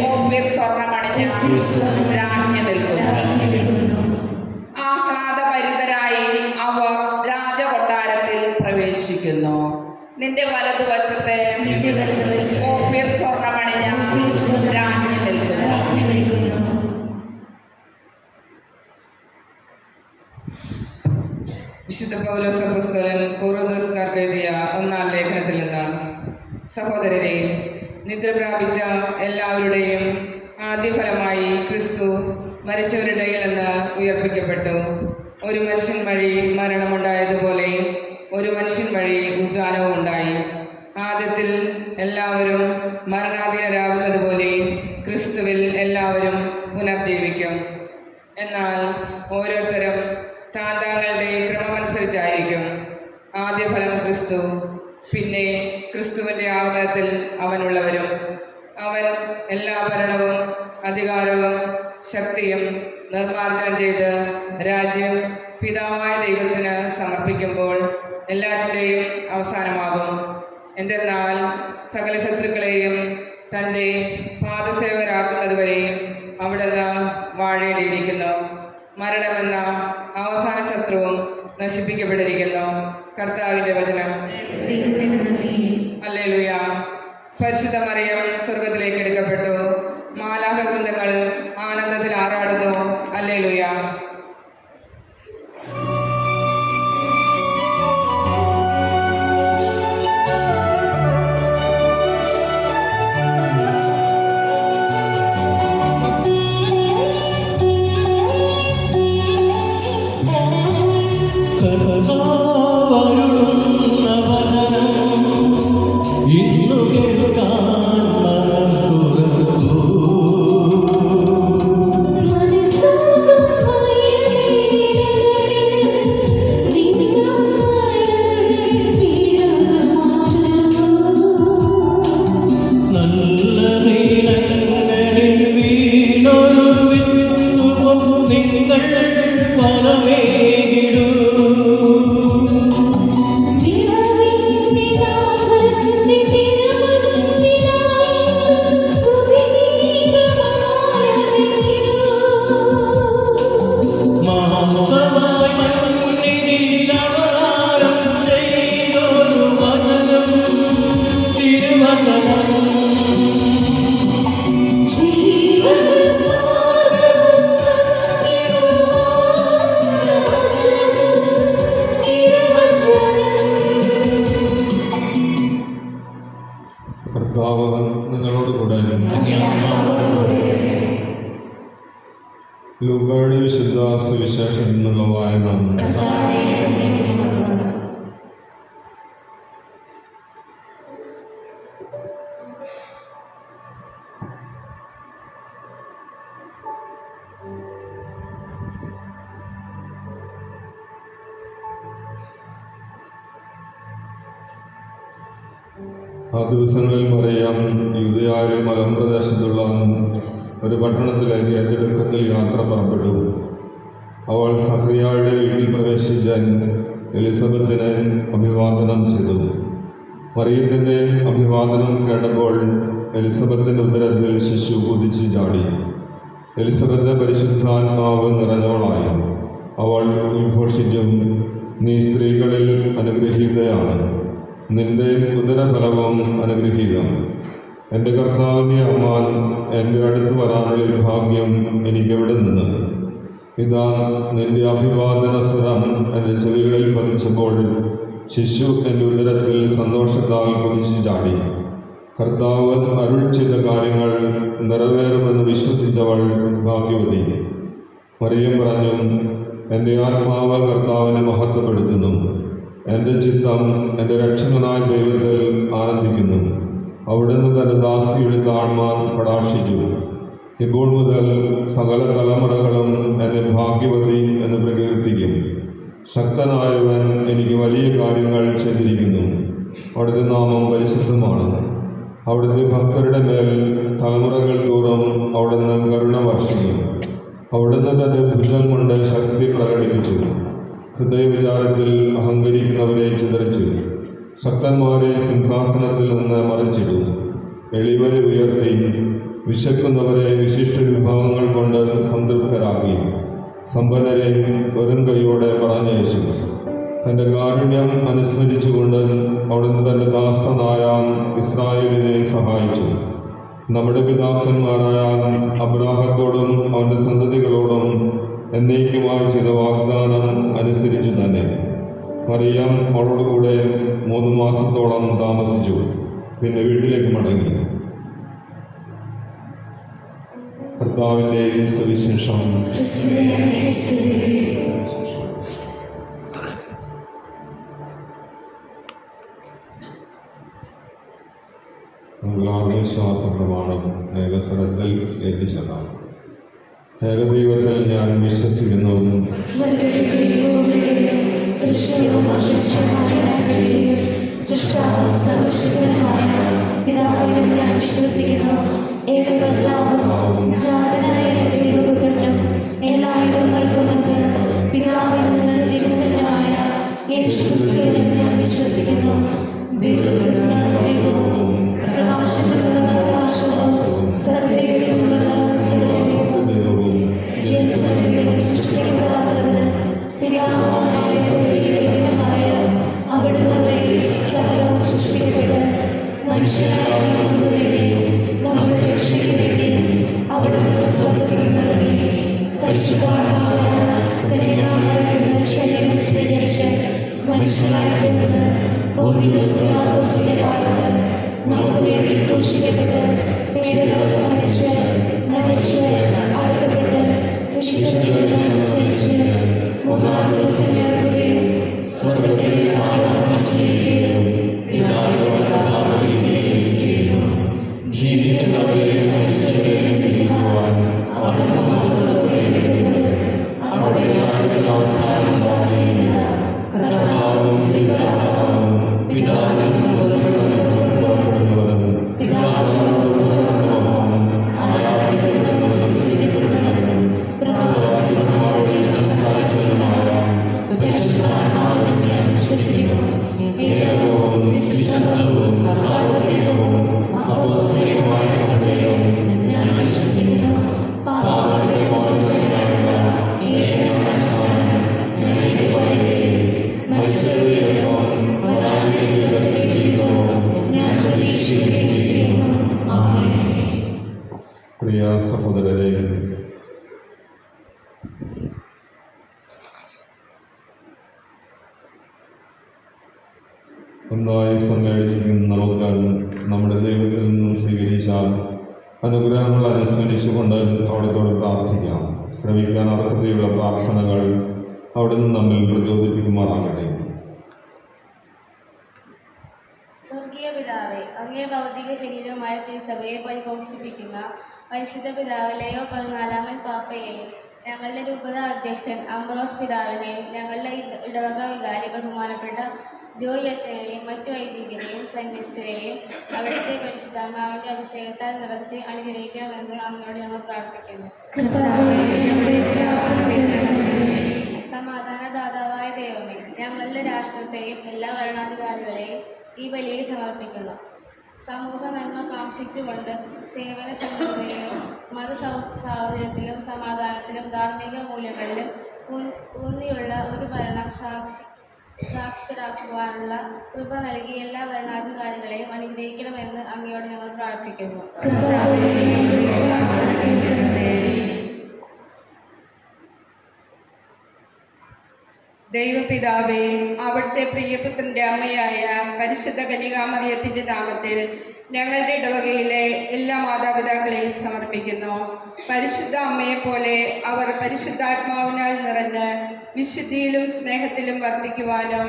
ഓഫീർ സ്വർണ്ണമണിഞ്ഞ രാജ്ഞി നിൽക്കുന്നു. ആഹ്ലാദഭരിതരായി അവർ രാജകൊട്ടാരത്തിൽ പ്രവേശിക്കുന്നു. നിന്റെ വലതുവശത്തെ ഓഫീർ സ്വർണ്ണമണിഞ്ഞ രാജ്ഞി നിൽക്കുന്നു. വിശുദ്ധ പൗലോസ് അപ്പോസ്തലൻ കൊറിന്തോസുകാർക്ക് എഴുതിയ 1-ാം ലേഖനത്തിൽ നിന്നാണ്. സഹോദരരെ, നിദ്ര പ്രാപിച്ച എല്ലാവരുടെയും ആദ്യഫലമായി ക്രിസ്തു മരിച്ചവരുടെ ഇടയിൽ നിന്ന് ഉയർപ്പിക്കപ്പെട്ടു. ഒരു മനുഷ്യൻ വഴി മരണമുണ്ടായതുപോലെ ഒരു മനുഷ്യൻ വഴി ഉദ്ധാനവും ഉണ്ടായി. ആദ്യത്തിൽ എല്ലാവരും മരണാധീനരാകുന്നത് പോലെ ക്രിസ്തുവിൽ എല്ലാവരും പുനർജീവിക്കും. എന്നാൽ ഓരോരുത്തരും താങ്കളുടെ ക്രമമനുസരിച്ചായിരിക്കും. ആദ്യഫലം ക്രിസ്തു, പിന്നെ ക്രിസ്തുവിൻ്റെ ആഗമനത്തിൽ അവനുള്ളവരും. അവൻ എല്ലാ ഭരണവും അധികാരവും ശക്തിയും നിർമ്മാർജ്ജനം ചെയ്ത് രാജ്യം പിതാവായ ദൈവത്തിന് സമർപ്പിക്കുമ്പോൾ എല്ലാറ്റിൻ്റെയും അവസാനമാകും. എന്തെന്നാൽ സകല ശത്രുക്കളെയും തൻ്റെ പാദസേവകരാക്കുന്നതുവരെ അവിടുന്ന് വാഴേണ്ടിയിരിക്കുന്നു. മരണമെന്ന അവസാന ശത്രുവും നശിപ്പിക്കപ്പെട്ടിരിക്കുന്നു. കർത്താവിൻ്റെ വചനം. ഹല്ലേലൂയ. പരിശുദ്ധ മറിയം സ്വർഗത്തിലേക്ക് എടുക്കപ്പെട്ടു. മാലാഖ വൃന്ദങ്ങൾ ആനന്ദത്തിൽ ആറാടുന്നു. ഹല്ലേലൂയ. കർത്താവരുളുന്ന വചനം ഇന്നു കേൾക്കാൻ മനം തുറക്കൂ. നല്ല നീലങ്ങളിൽ വീണൊരു വിത്തുപോ നിങ്ങൾ ഫലമേകിടൂ. മാംസമായി മണ്ണിനവതാരം ചെയ്തൊരു വചനം തിരുവചനം. കർത്താവ് നിങ്ങളോട് കൂടെ. ലൂക്കായുടെ വിശുദ്ധ സുവിശേഷത്തിൽ നിന്നുള്ള വായന. ആ ദിവസങ്ങളിൽ മറിയാം യൂദയായിലെ മലമ്പ്രദേശത്തുള്ള ഒരു പട്ടണത്തിലേക്ക് തിടുക്കത്തിൽ യാത്ര പുറപ്പെട്ടു. അവൾ സഹറിയായുടെ വീട്ടിൽ പ്രവേശിക്കാൻ എലിസബത്തിനെ അഭിവാദനം ചെയ്തു. മറിയത്തിൻ്റെ അഭിവാദനം കേട്ടപ്പോൾ എലിസബത്തിൻ്റെ ഉദരത്തിൽ ശിശു കുതിച്ച് ചാടി. എലിസബത്ത് പരിശുദ്ധാത്മാവ് നിറഞ്ഞവളായി. അവൾ ഉദ്ഘോഷിച്ചും, നീ സ്ത്രീകളിൽ അനുഗ്രഹീതയാണ്, നിന്റെ ഉദരഫലവും അനുഗ്രഹീതം. എൻ്റെ കർത്താവിൻ്റെ അമ്മ എൻ്റെ അടുത്ത് വരാനുള്ള ഒരു ഭാഗ്യം എനിക്കെവിടെ നിന്ന്? ഇതാ നിന്റെ അഭിവാദന സ്വരം എൻ്റെ ചെവികളിൽ പതിച്ചപ്പോൾ ശിശു എൻ്റെ ഉദരത്തിൽ സന്തോഷത്താൽ കുതിച്ചു ചാടി. കർത്താവ് അരുൾ ചെയ്ത കാര്യങ്ങൾ നിറവേറുമെന്ന് വിശ്വസിച്ചവൾ ഭാഗ്യവതി. മറിയം പറഞ്ഞു, എൻ്റെ ആത്മാവ് കർത്താവിനെ മഹത്വപ്പെടുത്തുന്നു, എൻ്റെ ചിത്തം എൻ്റെ രക്ഷകനായ ദൈവത്തിൽ ആനന്ദിക്കുന്നു. അവിടുന്ന് തൻ്റെ ദാസിയുടെ താഴ്മ കടാക്ഷിച്ചു. ഇപ്പോൾ മുതൽ സകല തലമുറകളും എന്നെ ഭാഗ്യവതി എന്ന് പ്രകീർത്തിക്കും. ശക്തനായവൻ എനിക്ക് വലിയ കാര്യങ്ങൾ ചെയ്തിരിക്കുന്നു. അവിടുത്തെ നാമം പരിശുദ്ധമാണ്. അവിടുത്തെ ഭക്തരുടെ മേൽ തലമുറകൾ തോറും അവിടുന്ന് കരുണ വർഷിക്കും. അവിടുന്ന് തൻ്റെ ഭുജം കൊണ്ട് ശക്തി പ്രകടിപ്പിച്ചു. ഹൃദയവിചാരത്തിൽ അഹങ്കരിക്കുന്നവരെ ചിതറിച്ചു. ശക്തന്മാരെ സിംഹാസനത്തിൽ നിന്ന് മറിച്ചിട്ടു. എളിവരെ ഉയർത്തി, വിശക്കുന്നവരെ വിശിഷ്ട വിഭവങ്ങൾ കൊണ്ട് സംതൃപ്തരാക്കി. സമ്പന്നരെ വെറും കൈയോടെ പറഞ്ഞയച്ചു. തൻ്റെ കാരുണ്യം അനുസ്മരിച്ചുകൊണ്ട് അവിടുന്ന് തൻ്റെ ദാസനായ ഇസ്രായേലിനെ സഹായിച്ചു. നമ്മുടെ പിതാക്കന്മാരായ അബ്രാഹത്തോടും അവൻ്റെ സന്തതികളോടും എന്നേക്കുമായി ചെയ്ത വാഗ്ദാനം അനുസരിച്ചു തന്നെ. മറിയം അവളോടുകൂടെ 3 മാസത്തോളം താമസിച്ചു. പിന്നെ വീട്ടിലേക്ക് മടങ്ങി. കർത്താവിൻ്റെ ഈ സുവിശേഷം. വിശ്വാസ പ്രമാണം ഏകസ്വരത്തിൽ ഏറ്റിച്ചതാണ്. ഏകദൈവത്തിൽ ഞാൻ വിശ്വസിക്കുന്നു. സൃഷ്ടാവും സർവശക്തനുമായ പിതാവിലും ഞാൻ വിശ്വസിക്കുന്നു. ഏകകർത്താവും ജാതനായ ദൈവപുത്രനും എല്ലാ യുഗങ്ങൾക്കും മുൻപ് പിതാവിൽ നിന്ന് ജനിച്ചവനായ യേശുക്രിസ്തുവിലും ഞാൻ വിശ്വസിക്കുന്നു. ദൈവത്തിലുള്ള ദൈവവും പ്രകാശത്തിലുള്ള പ്രകാശവും സത്യത്തിലുള്ള സത്യവും ജനിച്ചവനും സൃഷ്ടിക്കപ്പെടാത്തവനും പിതാവായ സത്യമായ അവിടുന്ന് വഴി സകലവും സൃഷ്ടിക്കപ്പെട്ട് മനുഷ്യരായ നമുക്ക് വേണ്ടിയും നമ്മുടെ രക്ഷയ്ക്ക് വേണ്ടിയും അവിടുന്ന് സ്വർഗ്ഗത്തിൽ നൽകി. പരിശുദ്ധാത്മാവായ കന്യകാമറിയത്തിൽ ശരീരം സ്വീകരിച്ച് മനുഷ്യനായി തീർന്ന് പൗലോസ് പിലാത്തോസിന്റെ കാലത്ത് നമുക്ക് വേണ്ടി ക്രൂശിക്കപ്പെട്ട് പീഡകൾ സഹിച്ച് മരിച്ച് അടക്കപ്പെട്ട് വിശുദ്ധ അനുസരിച്ച് 3-ാം ദിവസം ഉയർത്തുകയും സ്വർഗ്ഗത്തിൽ ആരോഹണം ചെയ്യുകയും പിതാവിന്റെ വലത്തുഭാഗത്തിരിക്കുകയും ചെയ്യുന്നു. ജീവിച്ചിട്ടുള്ളവരെയും മരിച്ചവരെയും വിധിക്കുവാൻ അവിടുന്ന് മഹത്വത്തോടെ എഴുന്നേൽക്കും. അവിടുത്തെ രാജ്യത്തിൽ അവസാനം ഉണ്ടാകുകയില്ല. കർത്താവും ജീവദാതാവും പിതാവിൽ നിന്ന് പുറപ്പെടുന്നവനും പിതാവിനോട് പുറപ്പെടുന്നവനും ആരാധിക്കപ്പെടുന്നവനും സ്തുതിക്കപ്പെടുന്നവനും പ്രവാചകന്മാരോട് സംസാരിച്ചവനുമായ പരിശുദ്ധാത്മാവിൽ ഞാൻ വിശ്വസിക്കുന്നു. ഏകവും വിശുദ്ധവും സാർവത്രികവും അപ്പോസ്തലികവുമായ സഭയിലും ഞാൻ വിശ്വസിക്കുന്നു. പാപങ്ങളുടെ മോചനത്തിനായുള്ള ഏകസ്നാനം ഞാൻ ഏറ്റുപറയുകയും മരിച്ചവരെയൊപ്പം വരാനിരിക്കുന്ന ജീവിതവും ഞാൻ പ്രതീക്ഷിക്കുകയും ചെയ്യുന്നു. ആമേൻ. പ്രിയ സഹോദരരെ, ഒന്നായി സമ്മേളിച്ചിരിക്കുന്ന നമുക്ക് നമ്മുടെ ദൈവത്തിൽ നിന്നും സ്വീകരിച്ച അനുഗ്രഹങ്ങൾ അനുസ്മരിച്ചുകൊണ്ട് അവിടത്തോട് പ്രാർത്ഥിക്കാം. ശ്രമിക്കാൻ അർഹതയുള്ള പ്രാർത്ഥനകൾ അവിടുന്ന് നമ്മിൽ പ്രചോദിപ്പിക്കുമാറാകട്ടെ. സ്വർഗീയ പിതാവേ, അങ്ങേ ഭൗതിക ശരീരമായ തിരുസഭയെ പരിപോഷിപ്പിക്കുന്ന പരിശുദ്ധ പിതാവ് ലയോ 14 പാപ്പയെയും ഞങ്ങളുടെ രൂപത അധ്യക്ഷൻ അംബ്രോസ് പിതാവിനെയും ഞങ്ങളുടെ ഇടവക വികാരി ബഹുമാനപ്പെട്ട ജോയി അച്ഛനെയും മറ്റു വൈദികരെയും സന്യസ്തരെയും അവിടുത്തെ പരിശുദ്ധാത്മാവിന്റെ അഭിഷേകത്താൽ നിറച്ച് അനുഗ്രഹിക്കണമെന്ന് അങ്ങയോട് ഞങ്ങൾ പ്രാർത്ഥിക്കുന്നു. സമാധാനദാതാവായ ദൈവമേ, ഞങ്ങളുടെ രാഷ്ട്രത്തെയും എല്ലാ ഭരണാധികാരികളെയും ഈ ബലിയിൽ സമർപ്പിക്കുന്നു. സമൂഹ നന്മ കാംക്ഷിച്ചുകൊണ്ട് സേവന സന്നദ്ധതയിലും സാഹോദര്യത്തിലും സമാധാനത്തിലും ധാർമ്മിക മൂല്യങ്ങളിലും ഊന്നിയുള്ള ഒരു ഭരണം സാക്ഷരാക്കുവാനുള്ള കൃപ നൽകി എല്ലാ ഭരണാധികാരികളെയും അനുഗ്രഹിക്കണമെന്ന് അങ്ങയോട് ഞങ്ങൾ പ്രാർത്ഥിക്കുന്നു. ദൈവപിതാവേ, അവിടുത്തെ പ്രിയപുത്രന്റെ അമ്മയായ പരിശുദ്ധ കന്യകാമറിയത്തിന്റെ നാമത്തിൽ ഞങ്ങളുടെ ഇടവകയിലെ എല്ലാ മാതാപിതാക്കളെയും സമർപ്പിക്കുന്നു. പരിശുദ്ധ അമ്മയെപ്പോലെ അവർ പരിശുദ്ധാത്മാവിനാൽ നിറഞ്ഞ് വിശുദ്ധിയിലും സ്നേഹത്തിലും വർദ്ധിക്കുവാനും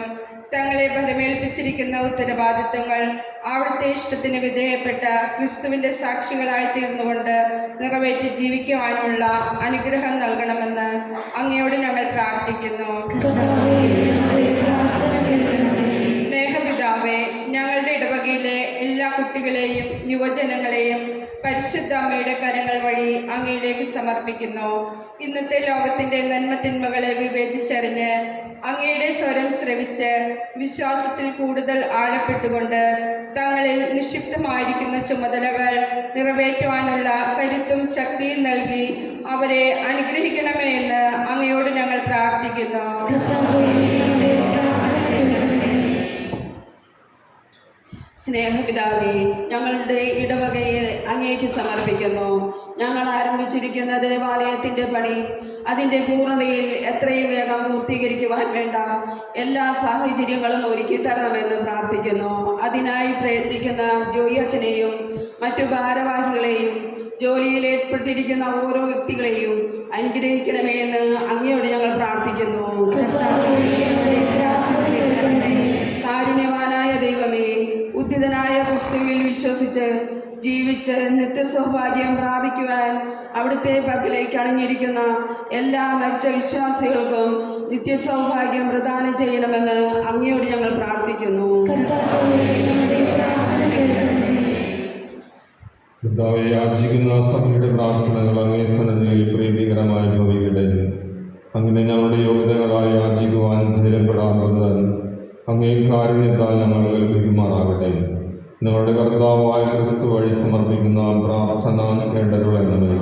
തങ്ങളെ ഭരമേൽപ്പിച്ചിരിക്കുന്ന ഉത്തരവാദിത്വങ്ങൾ അവിടുത്തെ ഇഷ്ടത്തിന് വിധേയപ്പെട്ട ക്രിസ്തുവിൻ്റെ സാക്ഷികളായി തീർന്നുകൊണ്ട് നിറവേറ്റി ജീവിക്കുവാനുള്ള അനുഗ്രഹം നൽകണമെന്ന് അങ്ങയോട് ഞങ്ങൾ പ്രാർത്ഥിക്കുന്നു. സ്നേഹപിതാവേ, ഞങ്ങളുടെ ഇടവകയിലെ എല്ലാ കുട്ടികളെയും യുവജനങ്ങളെയും പരിശുദ്ധ അമ്മയുടെ കരങ്ങൾ വഴി അങ്ങയിലേക്ക് സമർപ്പിക്കുന്നു. ഇന്നത്തെ ലോകത്തിൻ്റെ നന്മതിന്മകളെ വിവേചിച്ചറിഞ്ഞ് അങ്ങയുടെ സ്വരം ശ്രവിച്ച് വിശ്വാസത്തിൽ കൂടുതൽ ആഴപ്പെട്ടുകൊണ്ട് തങ്ങളിൽ നിക്ഷിപ്തമായിരിക്കുന്ന ചുമതലകൾ നിറവേറ്റുവാനുള്ള കരുത്തും ശക്തിയും നൽകി അവരെ അനുഗ്രഹിക്കണമേ എന്ന് അങ്ങയോട് ഞങ്ങൾ പ്രാർത്ഥിക്കുന്നു. സ്നേഹപിതാവേ, ഞങ്ങളുടെ ഇടവകയെ അങ്ങേക്ക് സമർപ്പിക്കുന്നു. ഞങ്ങൾ ആരംഭിച്ചിരിക്കുന്ന ദേവാലയത്തിൻ്റെ പണി അതിൻ്റെ പൂർണ്ണതയിൽ എത്രയും വേഗം പൂർത്തീകരിക്കുവാൻ വേണ്ട എല്ലാ സാഹചര്യങ്ങളും ഒരുക്കി തരണമെന്ന് പ്രാർത്ഥിക്കുന്നു. അതിനായി പ്രയത്നിക്കുന്ന ജോയി അച്ഛനെയും മറ്റു ഭാരവാഹികളെയും ജോലിയിൽ ഏർപ്പെട്ടിരിക്കുന്ന ഓരോ വ്യക്തികളെയും അനുഗ്രഹിക്കണമേ എന്ന് അങ്ങയോട് ഞങ്ങൾ പ്രാർത്ഥിക്കുന്നു. കാരുണ്യവാനായ ദൈവമേ, ഉദ്ധിതനായ ക്രിസ്തുവിൽ വിശ്വസിച്ച് ജീവിച്ച് നിത്യസൗഭാഗ്യം പ്രാപിക്കുവാൻ അവിടുത്തെ പക്കലേക്ക് അണിഞ്ഞിരിക്കുന്ന എല്ലാ മരിച്ച വിശ്വാസികൾക്കും നിത്യസൗഭാഗ്യം പ്രദാനം ചെയ്യണമെന്ന് അങ്ങയോട് ഞങ്ങൾ പ്രാർത്ഥിക്കുന്നു. കർത്താവേ, യാചിക്കുന്ന സഭയുടെ പ്രാർത്ഥനകൾ അങ്ങേ സന്നിധിയിൽ പ്രീതികരമായി ഭവിക്കട്ടെ. അങ്ങനെ ഞങ്ങളുടെ യോഗ്യതകളായി യാചിക്കുവാൻ ധൈര്യപ്പെടാത്തത് അങ്ങേ കാരുണ്യത്താൽ ഞങ്ങൾ കൽപ്പിക്കുമാറാകട്ടെ. ഞങ്ങളുടെ കർത്താവായ ക്രിസ്തു വഴി സമർപ്പിക്കുന്ന പ്രാർത്ഥന കേട്ടരുളെന്നവേ.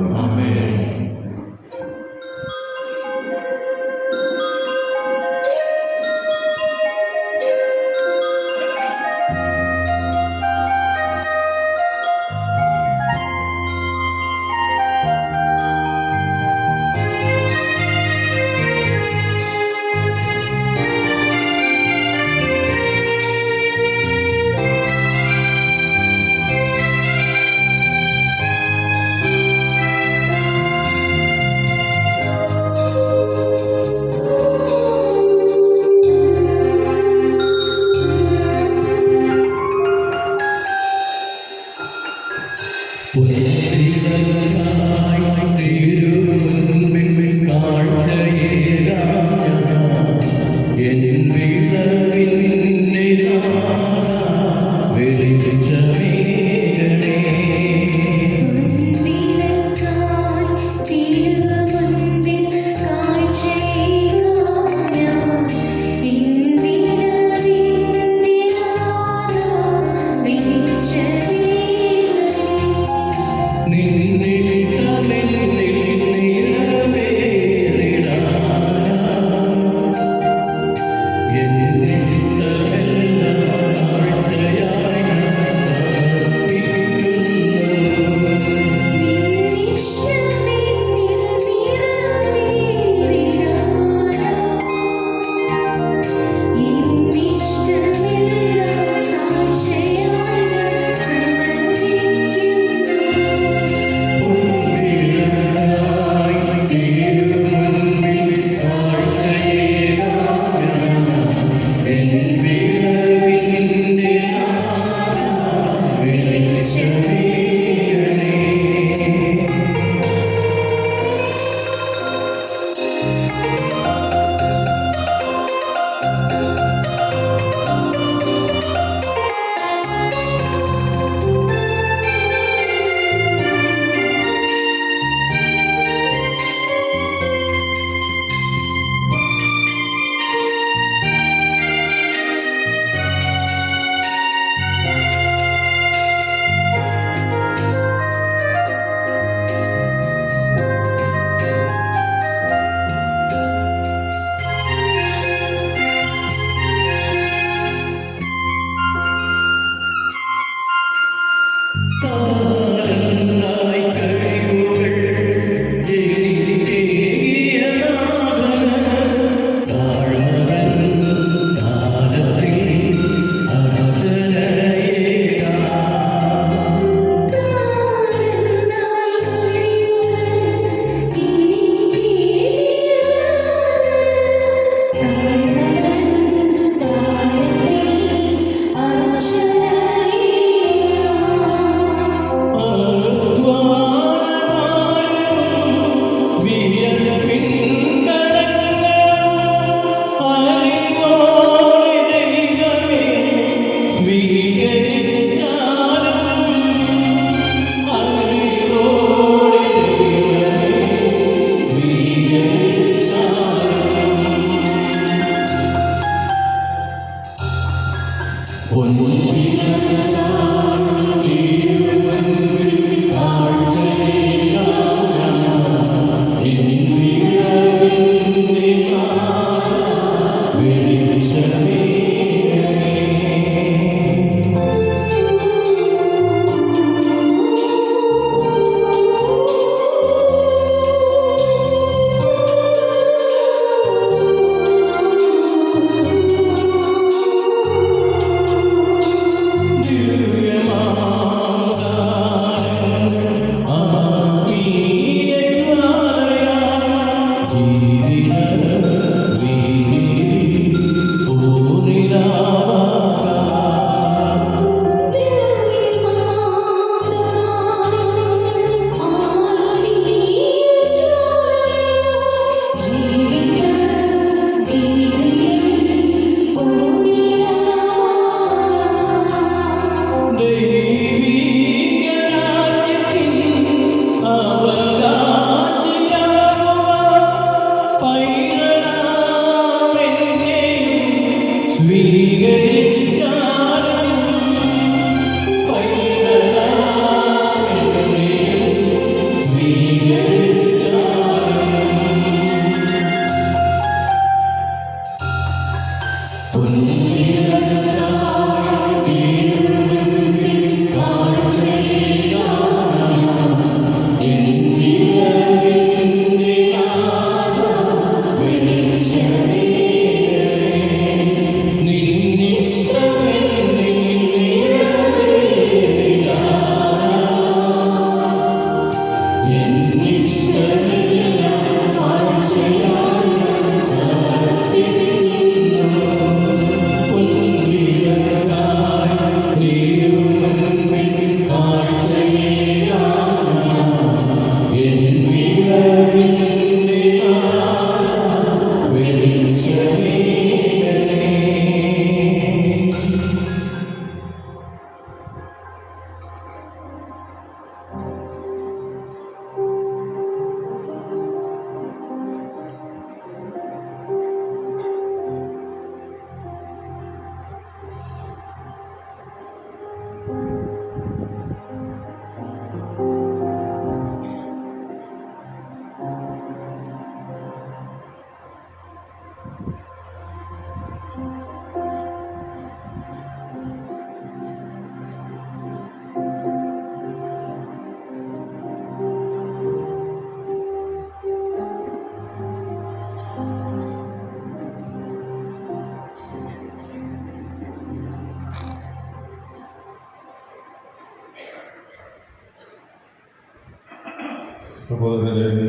സഹോദരരെ,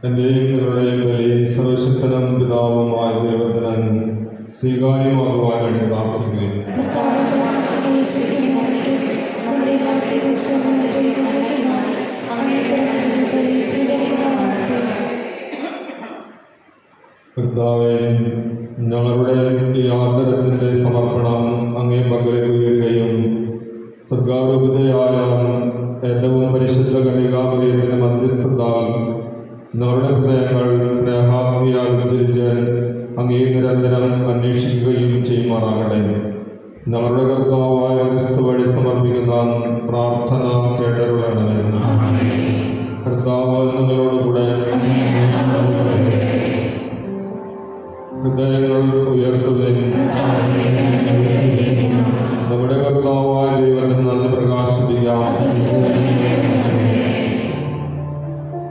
എൻ്റെയും നിങ്ങളുടെയും ബലി സർവശക്തനും പിതാവുമായ ദൈവത്തിന് സ്വീകാര്യമാകുവാൻ വേണ്ടി പ്രാർത്ഥിക്കുകയും കർത്താവേ, ഞങ്ങളുടെ ഈ ആദരത്തിൻ്റെ സമർപ്പണം അങ്ങേ പക്കലേക്ക് ഉയരുകയും സ്വർഗാരൂപിതയായ ഏറ്റവും പരിശുദ്ധ കന്യകാമറിയത്തിൻ്റെ മധ്യസ്ഥത്താൽ ഞങ്ങളുടെ ഹൃദയങ്ങൾ സ്നേഹാഗ്നിയാൽ ഉജ്ജ്വലിച്ച് അങ്ങേ നിരന്തരം അന്വേഷിക്കുകയും ചെയ്യുമാറാകട്ടെ. ഞങ്ങളുടെ കർത്താവായ ക്രിസ്തു വഴി സമർപ്പിക്കുന്ന പ്രാർത്ഥന കേട്ടരുളണമേ. കർത്താവ് നിങ്ങളോടുകൂടെ. ഹൃദയങ്ങൾ ഉയർത്തുകയും നമ്മുടെ കർത്താവായ ദൈവത്തിന് നന്ദി പ്രകാശിപ്പിക്കാം.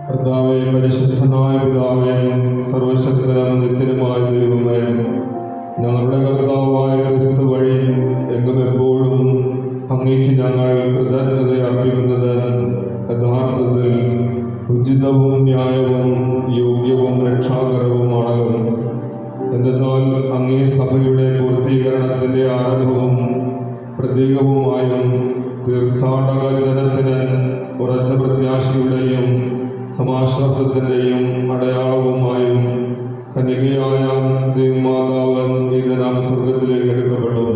കർത്താവേ, പരിശുദ്ധനായ പിതാവേ, സർവശക്തനും നിത്യനുമായ ദൈവമേ, ഞങ്ങളുടെ കർത്താവായ ക്രിസ്തു വഴി എങ്ങും എപ്പോഴും അങ്ങേക്ക് ഞങ്ങൾ കൃതജ്ഞത അർപ്പിക്കുന്നത് യഥാർത്ഥത്തിൽ ഉചിതവും ന്യായവും യോഗ്യവും രക്ഷാകരവുമാണല്ലോ. എന്തെന്നാൽ അങ്ങേ സഭയുടെ പൂർത്തീകരണത്തിൻ്റെ ആരംഭവും പ്രതീകവുമായും തീർത്ഥാടക ജനത്തിന് ഉറച്ച പ്രത്യാശയുടെയും സമാശ്വാസത്തിൻ്റെയും അടയാളവുമായും കന്യകയായ ദൈവമാതാവ് ഈ ദിനം സ്വർഗത്തിലേക്ക് എടുക്കപ്പെടും.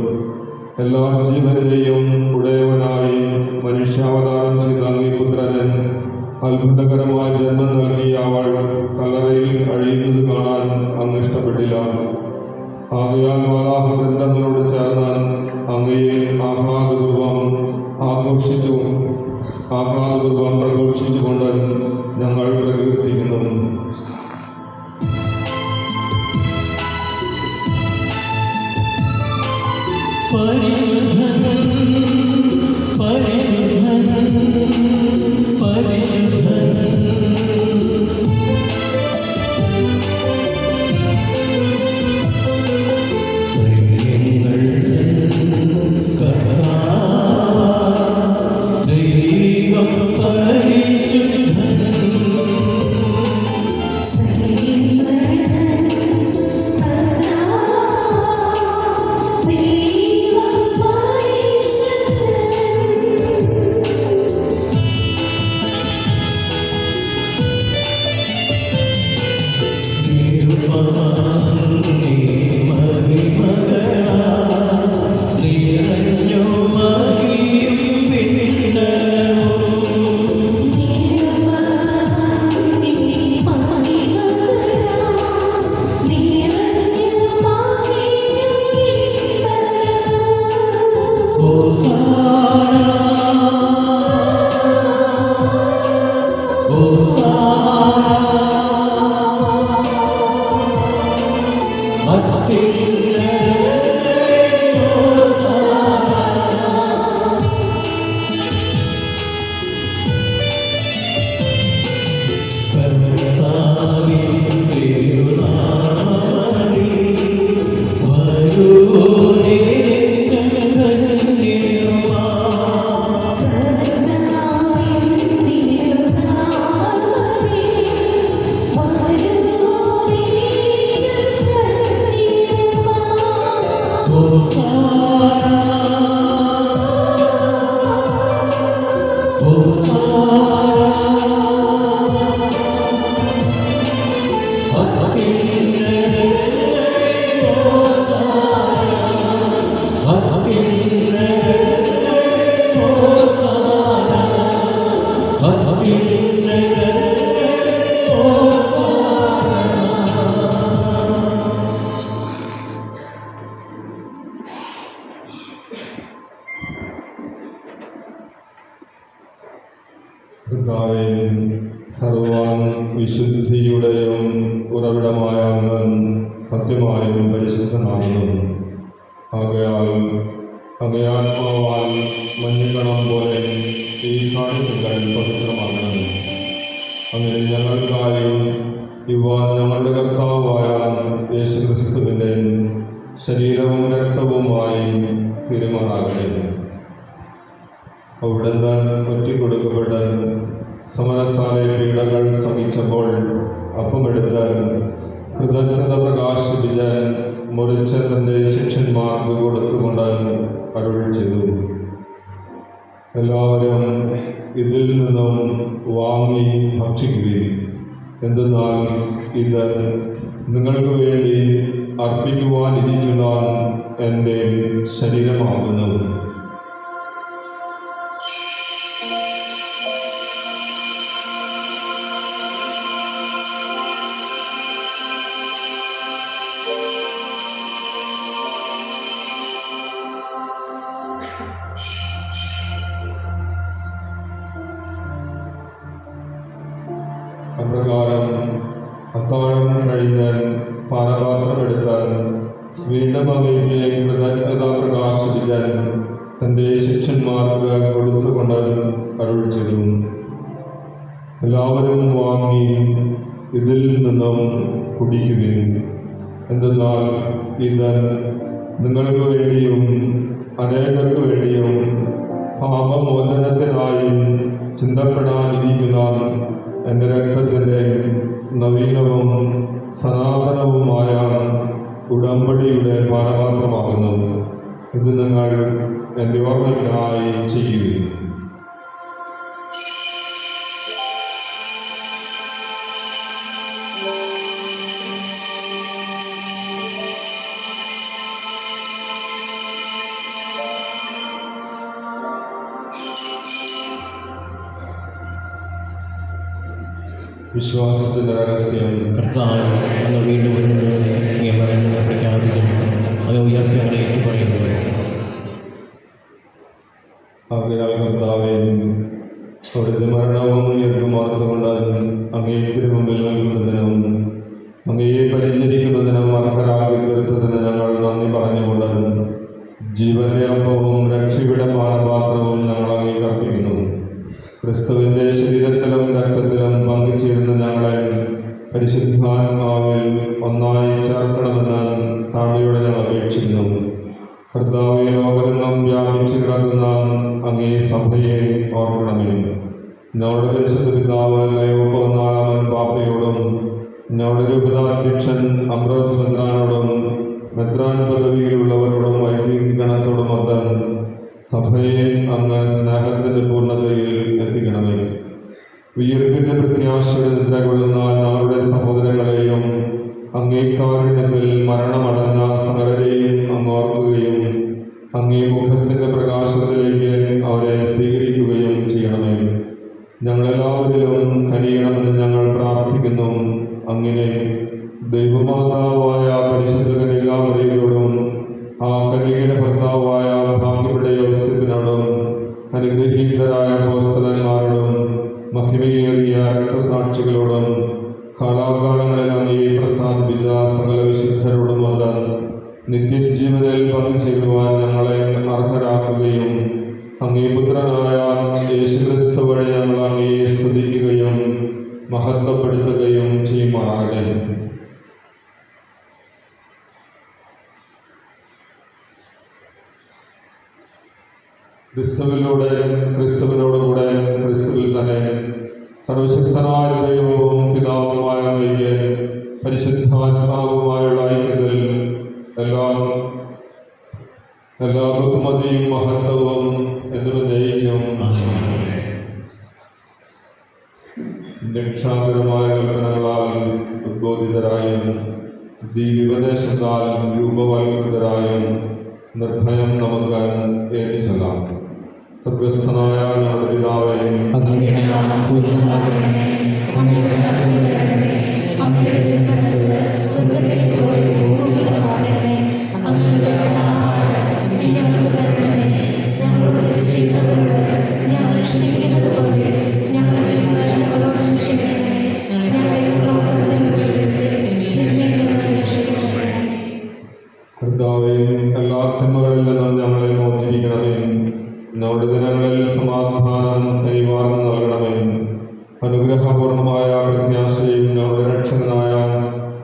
എല്ലാ ജീവനെയും ഉടയവനായി മനുഷ്യാവതാരം ചെയ്ത അങ്ങേപുത്രന് അത്ഭുതകരമായ ജന്മം നൽകിയ അവൾ കല്ലറയിൽ അഴിയുന്നത് കാണാൻ അങ്ങ് ഇഷ്ടപ്പെട്ടില്ല. ആകയാൽ മാലാഖ വൃന്ദങ്ങളോട് ചേർന്ന് അങ്ങയെ പരിശുദ്ധൻ പരിശുദ്ധൻ പരിശുദ്ധൻ ദൈവം പരിശുദ്ധൻ കർത്താവേ, സർവ്വ വിശുദ്ധിയുടെയും ഉറവിടമായ അങ്ങ് സത്യമായും പരിശുദ്ധനാകുന്നു. ആകയാൽ അങ്ങേ ആത്മാവാൽ മഞ്ഞുകണം പോലെ ഈ കാണിക്കകൾ പവിത്രമാകണം. അങ്ങനെ ഞങ്ങൾക്കായി ഇവ ഞങ്ങളുടെ കർത്താവായ യേശുക്രിസ്തുവിൻ്റെ ശരീരവും രക്തവുമായി തീരുമാനാകട്ടെ. അവിടുന്ന് ഒറ്റിക്കൊടുക്കപ്പെട്ട് സമരസാലെ പീഡകൾ സഹിച്ചപ്പോൾ അപ്പമെടുത്ത് കൃതജ്ഞത പ്രകാശിപ്പിച്ച് മുറിച്ച് തൻ്റെ ശിഷ്യന്മാർക്ക് കൊടുത്തുകൊണ്ട് അരുൾ ചെയ്തു. എല്ലാവരും ഇതിൽ നിന്നും വാങ്ങി ഭക്ഷിക്കുകയും, എന്തെന്നാൽ ഇത് നിങ്ങൾക്ക് വേണ്ടി അർപ്പിക്കുവാനിരിക്കുന്ന എൻ്റെ ശരീരമാകുന്നു. അപ്രകാരം അത്താഴം കഴിഞ്ഞ് പാനപാത്രമെടുത്താൽ വീണ്ടും അങ്ങേക്ക് കൃതജ്ഞത പ്രകാശിപ്പിക്കാൻ തൻ്റെ ശിഷ്യന്മാർക്ക് കൊടുത്തുകൊണ്ട് അരുൾ ചെയ്തു. എല്ലാവരും വാങ്ങി ഇതിൽ നിന്നും കുടിക്കുവിൻ. എന്തെന്നാൽ ഇത് നിങ്ങൾക്ക് വേണ്ടിയും അനേകർക്ക് വേണ്ടിയും പാപമോചനത്തിനായി ചിന്തപ്പെടാനിരിക്കുന്ന എൻ്റെ രക്തത്തിൻ്റെ നവീനവും സനാതനവുമായ ഉടമ്പടിയുടെ പാനപാത്രമാകുന്നു. ഇത് നിങ്ങൾ എൻ്റെ ഓർമ്മയ്ക്കായി ചെയ്യുകയും. വിശ്വാസത്തിൻ്റെ രഹസ്യം. കർത്താവ് അങ്ങ് വീണ്ടും വരുന്നതോടെ ഈ മരണങ്ങളെ പ്രഖ്യാപിക്കുന്നു, അത് ഉയർത്തികളെ ഏറ്റുപറയുന്നു. ആകയാൽ കർത്താവേ, അവിടുത്തെ മരണവും ഉയർപ്പും ഓർത്തുകൊണ്ട് അങ്ങേക്ക് മുമ്പിൽ നൽകുന്നതിനും അങ്ങയെ പരിചരിക്കുന്നതിനും അർഹരാക്കി തീർത്തതിന് ഞങ്ങൾ നന്ദി പറഞ്ഞുകൊണ്ട് ജീവന്റെ അപ്പവും രക്ഷയുടെ പാനപാത്രവും ഞങ്ങൾ അംഗീകരിക്കുന്നു. ക്രിസ്തുവിന്റെ ശരീരത്തിലും രക്തത്തിലും പങ്കുചേരുന്ന ഞങ്ങളെ പരിശുദ്ധാത്മാവിൽ ഒന്നായി ചേർക്കണമെന്ന് താഴ്മയോടെ ഞങ്ങൾ അപേക്ഷിക്കുന്നു. കർത്താവേ, ലോകമെങ്ങും വ്യാപിച്ചു കിടക്കുന്ന അങ്ങേ സഭയെ ഓർക്കണമേ. ഞങ്ങളുടെ പരിശുദ്ധ പിതാവ് ലയോ 14 പാപ്പയോടും ഞങ്ങളുടെ രൂപതാധ്യക്ഷൻ അംബ്രോസ് മെത്രാനോടും മെത്രാൻ പദവിയിലുള്ളവരോടും വൈദിക ഗണത്തോടുമൊത്ത് സഭയെ അങ്ങ് സ്നേഹത്തിൻ്റെ പൂർണ്ണതയിൽ എത്തിക്കണമേ. ഉയർപ്പിൻ്റെ പ്രത്യാശയുടെ നിദ്ര കൊള്ളുന്ന ഞങ്ങളുടെ സഹോദരങ്ങളെയും അങ്ങേ കാരുണ്യത്തിൽ മരണമടഞ്ഞ സകലരെയും അങ്ങ് ഓർക്കുകയും അങ്ങേ മുഖത്തിൻ്റെ പ്രകാശത്തിലേക്ക് അവരെ സ്വീകരിക്കുകയും ചെയ്യണമേ. ഞങ്ങളെല്ലാവരിലും കനിയണമെന്ന് ഞങ്ങൾ പ്രാർത്ഥിക്കുന്നു. അങ്ങനെ ദൈവമാതാവായ പരിശുദ്ധ കന്യകാമറിയത്തോടും ആ കന്യകയുടെ ഭർത്താവായ ഭാഗ്യപ്പെട്ട യോസേഫിനോടും അനുഗ്രഹീതരായ അപ്പോസ്തലന്മാരോടും മഹിമയേറിയ രക്തസാക്ഷികളോടും കാലാകാലങ്ങളിൽ അങ്ങയെ പ്രസാദിപ്പിച്ച സകല വിശുദ്ധരോടും വന്ന് നിത്യജീവനിൽ പങ്കുചേരുവാൻ ഞങ്ങളെ അർഹരാക്കുകയും അങ്ങേ പുത്രനായ യേശുക്രിസ്തു വഴി ഞങ്ങൾ അങ്ങയെ സ്തുതിക്കുകയും മഹത്വപ്പെടുത്തുകയും ചെയ്യുമാറാകട്ടെ. ക്രിസ്തുവിനോടുകൂടെ ക്രിസ്തുവിൽ തന്നെ സർവശക്തനായ ദൈവവും പിതാവുമായ അങ്ങയെ പരിശുദ്ധാത്മാവുമായുള്ള ഐക്യത്തിൽ എല്ലാ ബഹുമതിയും മഹത്വവും എന്നിവ നയിക്കും. രക്ഷാകരമായ കൽപ്പനകളാൽ ഉദ്ബോധിതരായും ദിവ്യോപദേശത്താൽ രൂപവൽകൃതരായും നിർഭയം നമുക്ക് ഏൽപ്പിച്ചെല്ലാം. സ്വർഗസ്ഥനായ ഞങ്ങളുടെ പിതാവേ, അങ്ങയുടെ നാമം പൂജിതമാകണമേ. അങ്ങയുടെ രാജ്യം വരണമേ. അങ്ങയുടെ മനസ്സ് സ്വർഗ്ഗത്തിലെ പോലെ ഭൂമിയിലുമാകണമേ. അങ്ങയുടെ ആഹാരം ഞങ്ങൾക്ക് തരണമേ. ഞങ്ങളോട് തെറ്റ് ചെയ്യുന്നവരോട് ഞങ്ങൾ ക്ഷമിക്കുന്നത് പോലെ ഞങ്ങളുടെ തെറ്റുകളോട് ക്ഷമിക്കണമേ. ഞങ്ങളെ ലോകത്തിൽ ഉൾപ്പെടുത്തരുതേ. തിന്മയിൽ നിന്ന് രക്ഷിക്കണമേ. കർത്താവേ, എല്ലാ തിന്മകളിൽ നിന്നും ഞങ്ങളെ മോചിപ്പിക്കണമേ. ഞങ്ങളുടെ ദിനങ്ങളിൽ സമാധാനം കൈമാറുന്നു നൽകണമേ. അനുഗ്രഹപൂർണമായ പ്രത്യാശയും ഞങ്ങളുടെ രക്ഷകനായ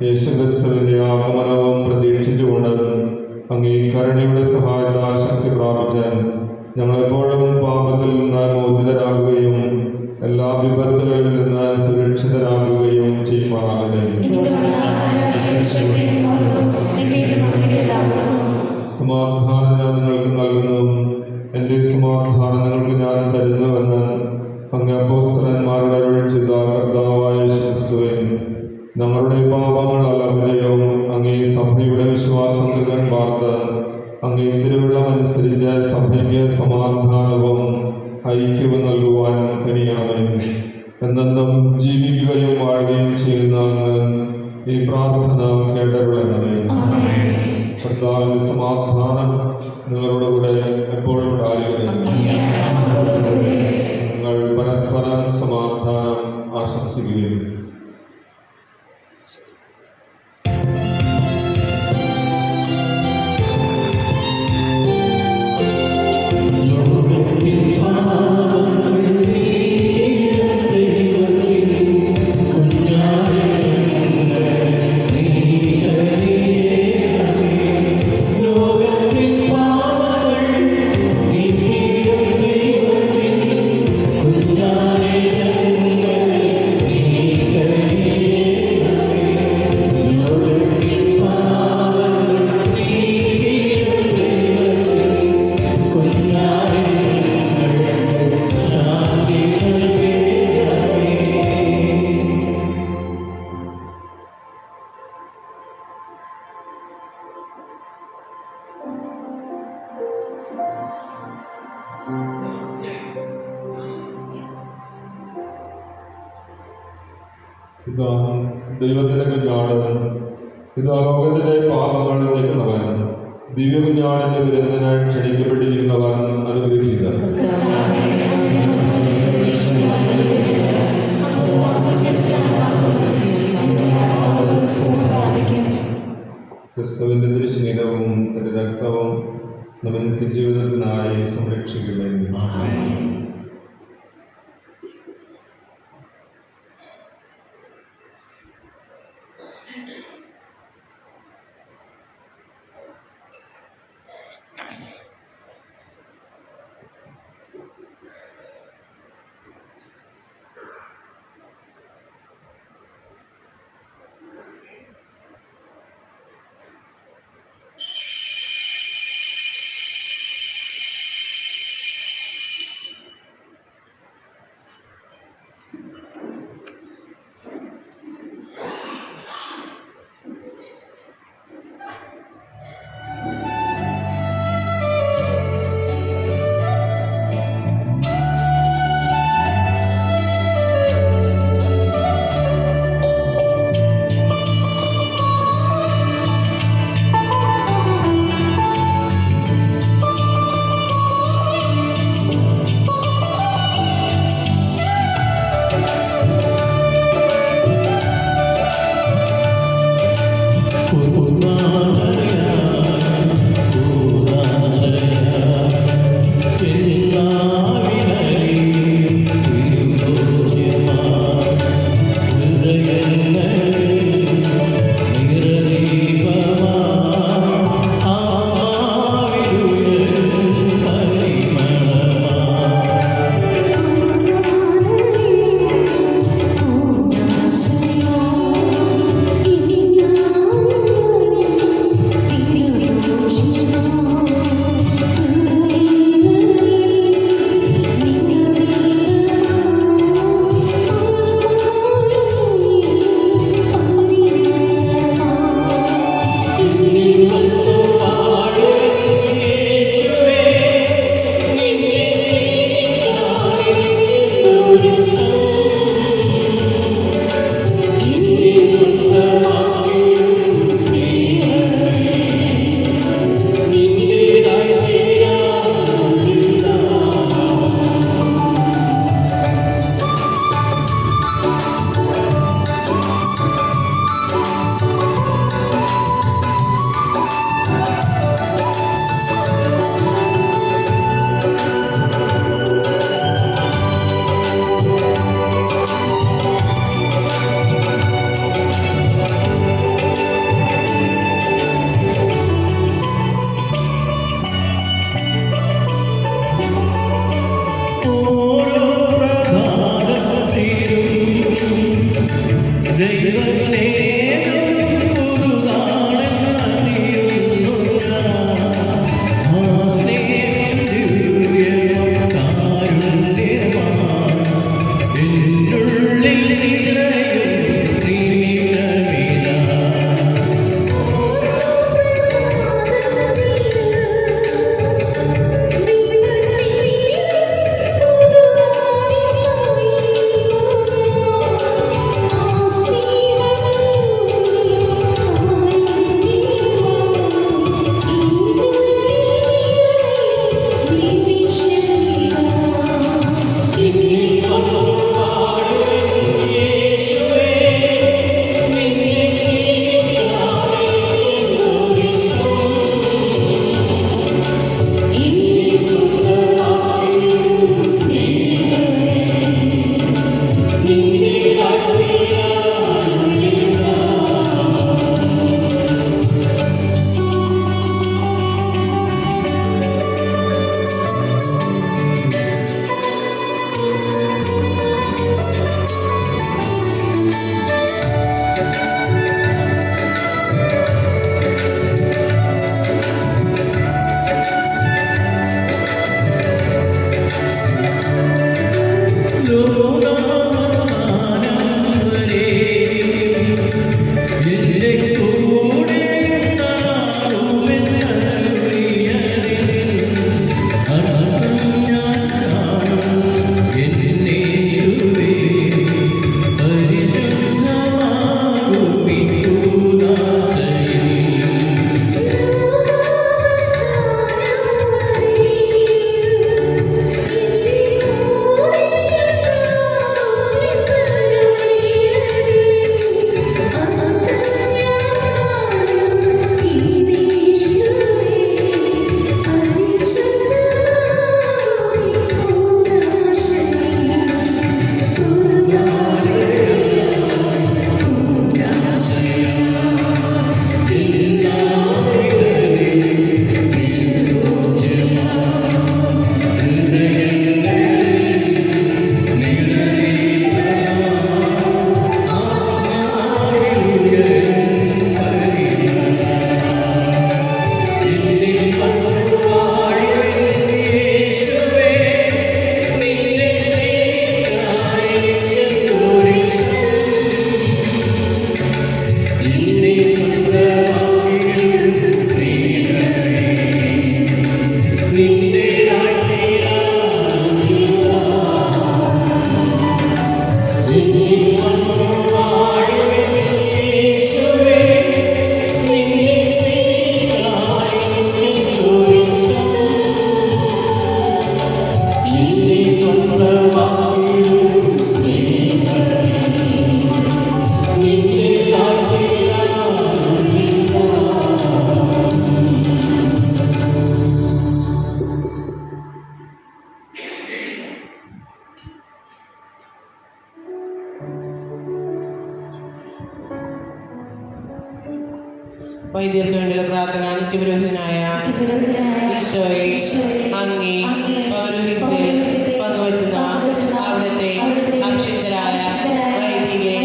യേശുക്രിസ്തുവിൻ്റെ ആഗമനവും പ്രതീക്ഷിച്ചുകൊണ്ട് അങ്ങേ കരുണയുടെ സഹായത്താൽ ശക്തി പ്രാപിച്ച് ഞങ്ങളെപ്പോഴും പാപത്തിൽ നിന്ന് മോചിതരാകുകയും എല്ലാ വിപത്തുകളിൽ നിന്ന് സുരക്ഷിതരാകുകയും ചെയ്യുമാറാകട്ടെ. സമാധാനം ഞാൻ നിങ്ങൾക്ക് നൽകുന്നു, എൻ്റെ സമാധാനം നിങ്ങൾക്ക് ഞാൻ തരുന്നുവെന്ന് അങ്ങ് അപ്പോസ്തലന്മാരുടെ അരുളി ചെയ്ത കർത്താവായ യേശുക്രിസ്തുവേ, ഞങ്ങളുടെ പാപങ്ങളല്ല വിനയവും അങ്ങേ സഭയുടെ വിശ്വാസം കൃതൻ പാർത്ത് അങ്ങേ തിരുവള്ളമനുസരിച്ച് സഭയ്ക്ക് സമാധാനവും ഐക്യവും നൽകുവാൻ കഴിയണമേ. എന്നെന്നും ജീവിക്കുകയും വാഴുകയും ചെയ്യുന്ന അങ്ങ് ഈ പ്രാർത്ഥന കേട്ടരുളണമേ. കർത്താവിൻ്റെ സമാധാനം നിങ്ങളോടുകൂടെ എപ്പോഴും ഉണ്ടായിരിക്കട്ടെ. നിങ്ങൾ പരസ്പരം സമാധാനം ആശംസിക്കുകയും ഇതാ ദൈവത്തിൻ്റെ കുഞ്ഞാട്, ഇതാ ലോകത്തിലെ പാപങ്ങൾ നീക്കുന്നവൻ, ദിവ്യ കുഞ്ഞാടിൻ്റെ വിരുന്നിന് ക്ഷണിക്കപ്പെട്ടിരിക്കുന്നവൻ അനുഗ്രഹീതൻ. ക്രിസ്തുവിൻ്റെ തിരുശരീരവും തന്റെ രക്തവും നമ്മെ നിത്യജീവിതത്തിനായി സംരക്ഷിക്കണമേ. വൈദ്യർക്ക് വേണ്ടിയുള്ള പ്രാർത്ഥന. നിത്യപുരോഹിതനായ ഈശോയെ, അങ്ങേ പൗരോഹിത്യത്തിൽ പങ്കുവച്ചുന്ന അവിടുത്തെ അഭിഷിക്തരായ വൈദികരെ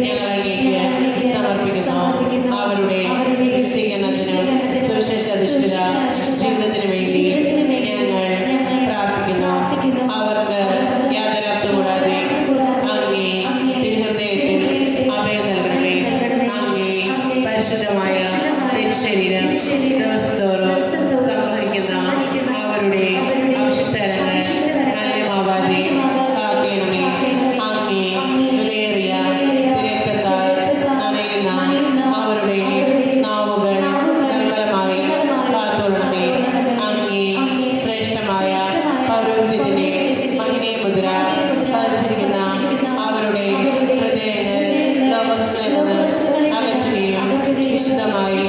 ഞങ്ങൾ അങ്ങേക്ക് സമർപ്പിക്കുന്നു. അവരുടെ സ്വീകരണത്തിനും സുവിശേഷ അധിഷ്ഠിത ജീവിതത്തിനു വേണ്ടി ഞങ്ങൾ പ്രാർത്ഥിക്കുന്നു. അവർക്ക് യാതൊരു കൂടാതെ അങ്ങേ തിരുഹൃദയത്തിൽ അഭയം നൽകണമേ. അങ്ങേ പരിശുദ്ധമായ തിരുശരീരം ദിവസത്തോറും സംവഹിക്കുന്ന അവരുടെ അഭിഷിക്തരങ്ങൾ മലിനമാകാതെ കാക്കണമേ. അങ്ങേ വിലയേറിയ തിരക്കത്താൽ നനയുന്ന അവരുടെ നാവുകൾ നിർമ്മലമായി കാത്തോളണമേ. അങ്ങേ ശ്രേഷ്ഠമായ പൗരോഹിത്യത്തിന്റെ മഹിമമുദ്ര പതിച്ചിരിക്കുന്ന അവരുടെ ഹൃദയങ്ങൾ ലോകസ്കളിൽ നിന്ന് അകറ്റുകയും വിശുദ്ധമായി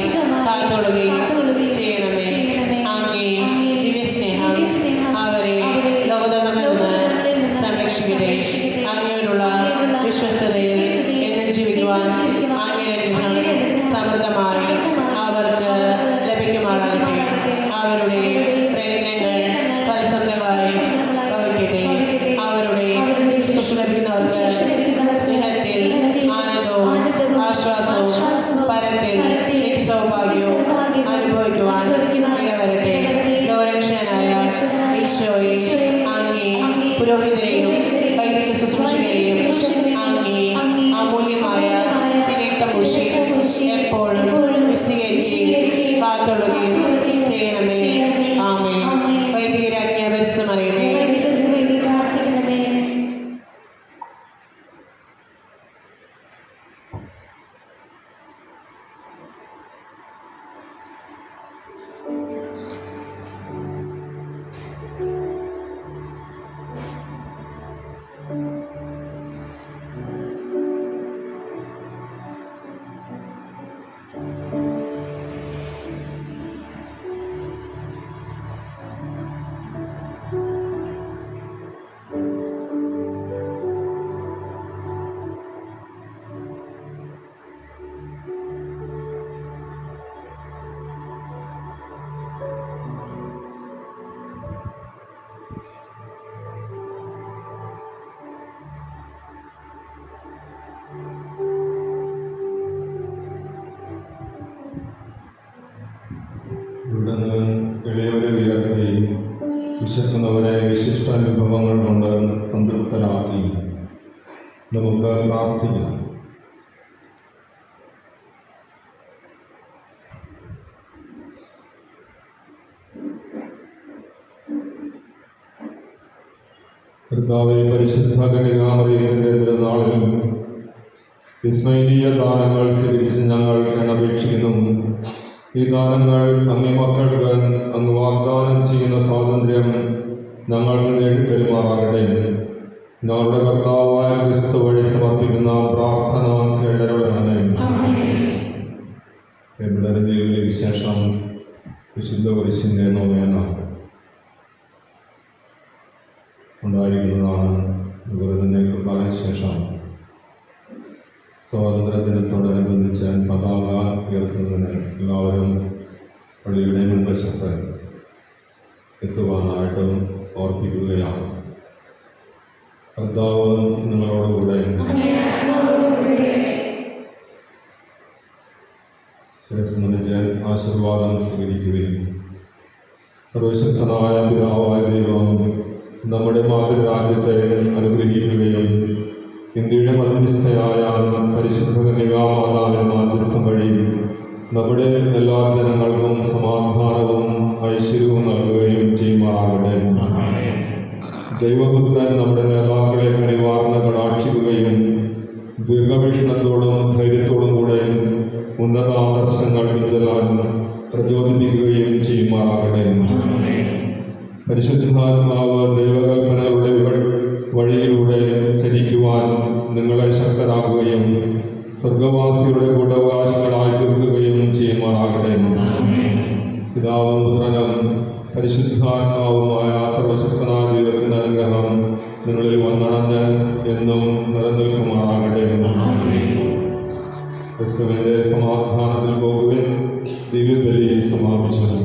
കാത്തോളുകയും ചെയ്യണമേ. അങ്ങേ ദിവ്യസ്നേഹം അവരെ ലോകതന്ത്രത്തിൽ നിന്ന് സംരക്ഷിക്കട്ടെ. അങ്ങയോടുള്ള വിശ്വസ്തതയിൽ എന്നും ജീവിക്കുവാൻ അങ്ങയുടെ അനുഗ്രഹം സമൃദ്ധമായി അവർക്ക് ലഭിക്കുമാറാകട്ടെ. അവരുടെ പ്രയത്നങ്ങൾ ഫലസമൃദ്ധമായി ഭവിക്കട്ടെ. അവരുടെ ശുശ്രൂഷ ലഭിക്കുന്നവർക്ക് ഇഹത്തിൽ ആനന്ദവും ആശ്വാസവും പരത്തിൽ നിത്യസൗഭാഗ്യവും അനുഭവിക്കുവാൻ ഇടവരട്ടെ. ലോകരക്ഷകനായ ഈശോയെ, അങ്ങേ പുരോഹിതരെയും വൈദിക ശുശ്രൂഷകരെയും അങ്ങേ അമൂല്യമായ രക്തം പൂശി എപ്പോഴും വിശദീകരിച്ച് കാത്തുള്ളുകയും ചെയ്യണമേ. ആമേൻ. വൈദികരാജ്ഞ പരിശ്രമറിയണേ. ഇവിടുന്ന് എളിയവരെ ഉയർത്തി വിശക്കുന്നവരെ വിശിഷ്ടാനുഭവങ്ങൾ കൊണ്ട് സംതൃപ്തരാക്കി നമുക്ക് പ്രാർത്ഥിക്കാം. കർത്താവേ, പരിശുദ്ധ കന്യകാമറിയത്തിന്റെ തിരുനാളിൽ വിസ്മയനീയ ദാനങ്ങൾ സ്വീകരിച്ച് ഞങ്ങൾ അപേക്ഷിക്കുന്നു. ഈ ദാനങ്ങൾ അങ്ങേ മക്കൾക്ക് അങ്ങ് വാഗ്ദാനം ചെയ്യുന്ന സ്വാതന്ത്ര്യം ഞങ്ങൾക്ക് നേടിത്തരുമാറാകട്ടെ. ഞങ്ങളുടെ കർത്താവായ ക്രിസ്തു വഴി സമർപ്പിക്കുന്ന പ്രാർത്ഥന കേട്ടരുളണമേ. എവിടെ ദൈവത്തിന്റെ വിശേഷം വിശുദ്ധ കുരിശിന്റെ നോവേന ഉണ്ടായിരിക്കുന്നതാണ്. അതുപോലെ തന്നെ കുർബാനയ്ക്ക് ശേഷം സ്വാതന്ത്ര്യദിനത്തോടനുബന്ധിച്ച് പതാക ഉയർത്തുന്നതിന് എല്ലാവരും പള്ളിയുടെ മുൻവശത്ത് എത്തുവാനായിട്ടും ഓർപ്പിക്കുകയാണ്. കർത്താവ് നിങ്ങളോടുകൂടെ. ശിരസ്സ് നമിച്ച് ആശീർവാദം സ്വീകരിക്കുകയും സർവശക്തനായ പിതാവായ ദൈവം നമ്മുടെ മാതൃരാജ്യത്തെ അനുഗ്രഹിക്കുകയും ഇന്ത്യയുടെ മധ്യസ്ഥയായ പരിശുദ്ധ കന്യകാമാതാവിന് മാധ്യസ്ഥം വഴി നമ്മുടെ എല്ലാ ജനങ്ങൾക്കും സമാധാനവും ഐശ്വര്യവും നൽകുകയും ചെയ്യുമാറാകട്ടെ. ദൈവപുത്രൻ നമ്മുടെ നേതാക്കളെ കനിവാർന്ന് കടാക്ഷിക്കുകയും ദീർഘവീക്ഷണത്തോടും ധൈര്യത്തോടും കൂടെ ഉന്നത ആദർശങ്ങൾ പിൻചെല്ലാൻ പ്രചോദിപ്പിക്കുകയും ചെയ്യുമാറാകട്ടെ. പരിശുദ്ധാത്മാവ് ദൈവകൽപ്പനകളുടെ വഴിയിലൂടെ ചരിക്കുവാൻ നിങ്ങളെ ശക്തരാക്കുകയും സ്വർഗവാസികളുടെ കൂടവകാശികളായി തീർക്കുകയും ചെയ്യുമാറാകട്ടെ. പിതാവും പുത്രനും പരിശുദ്ധാത്മാവുമായ സർവശക്തനായ ദൈവത്തിൻ്റെ അനുഗ്രഹം നിങ്ങളിൽ വന്നണഞ്ഞ് എന്നും നിലനിൽക്കുമാറാകട്ടെ. ക്രിസ്തുവിൻ്റെ സമാധാനത്തിൽ പോകുവിൻ. ദിവ്യബലി സമാപിച്ചത്.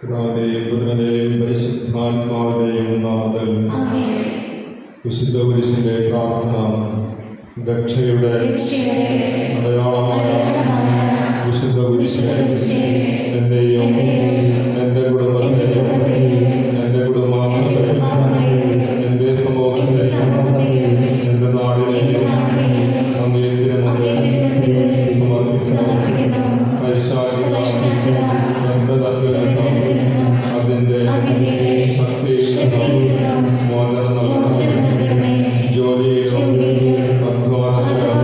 പിതാവിന്റെയും പുത്രന്റെയും പരിശുദ്ധാത്മാവിന്റെയും നാമത്തിൽ വിശുദ്ധ കുരിശിന്റെ പ്രാർത്ഥന. രക്ഷയുടെ അടയാളമായ വിശുദ്ധ കുരിശിനെ എന്റെയും എൻ്റെ കുടുംബത്തെയും എൻ്റെ കുടുംബാംഗങ്ങളെയും എൻ്റെ സമൂഹത്തെയും എൻ്റെ നാടിനെയും അങ്ങേക്ക് മുമ്പിൽ സമർപ്പിക്കുന്നു. പൈശാചിക ബന്ധനത്തിൽ നിന്നും അതിൻ്റെ ശക്തിയിൽ നിന്നും മോചനം നൽകണമേ. ജോലിയിലും അധ്വാനത്തിലും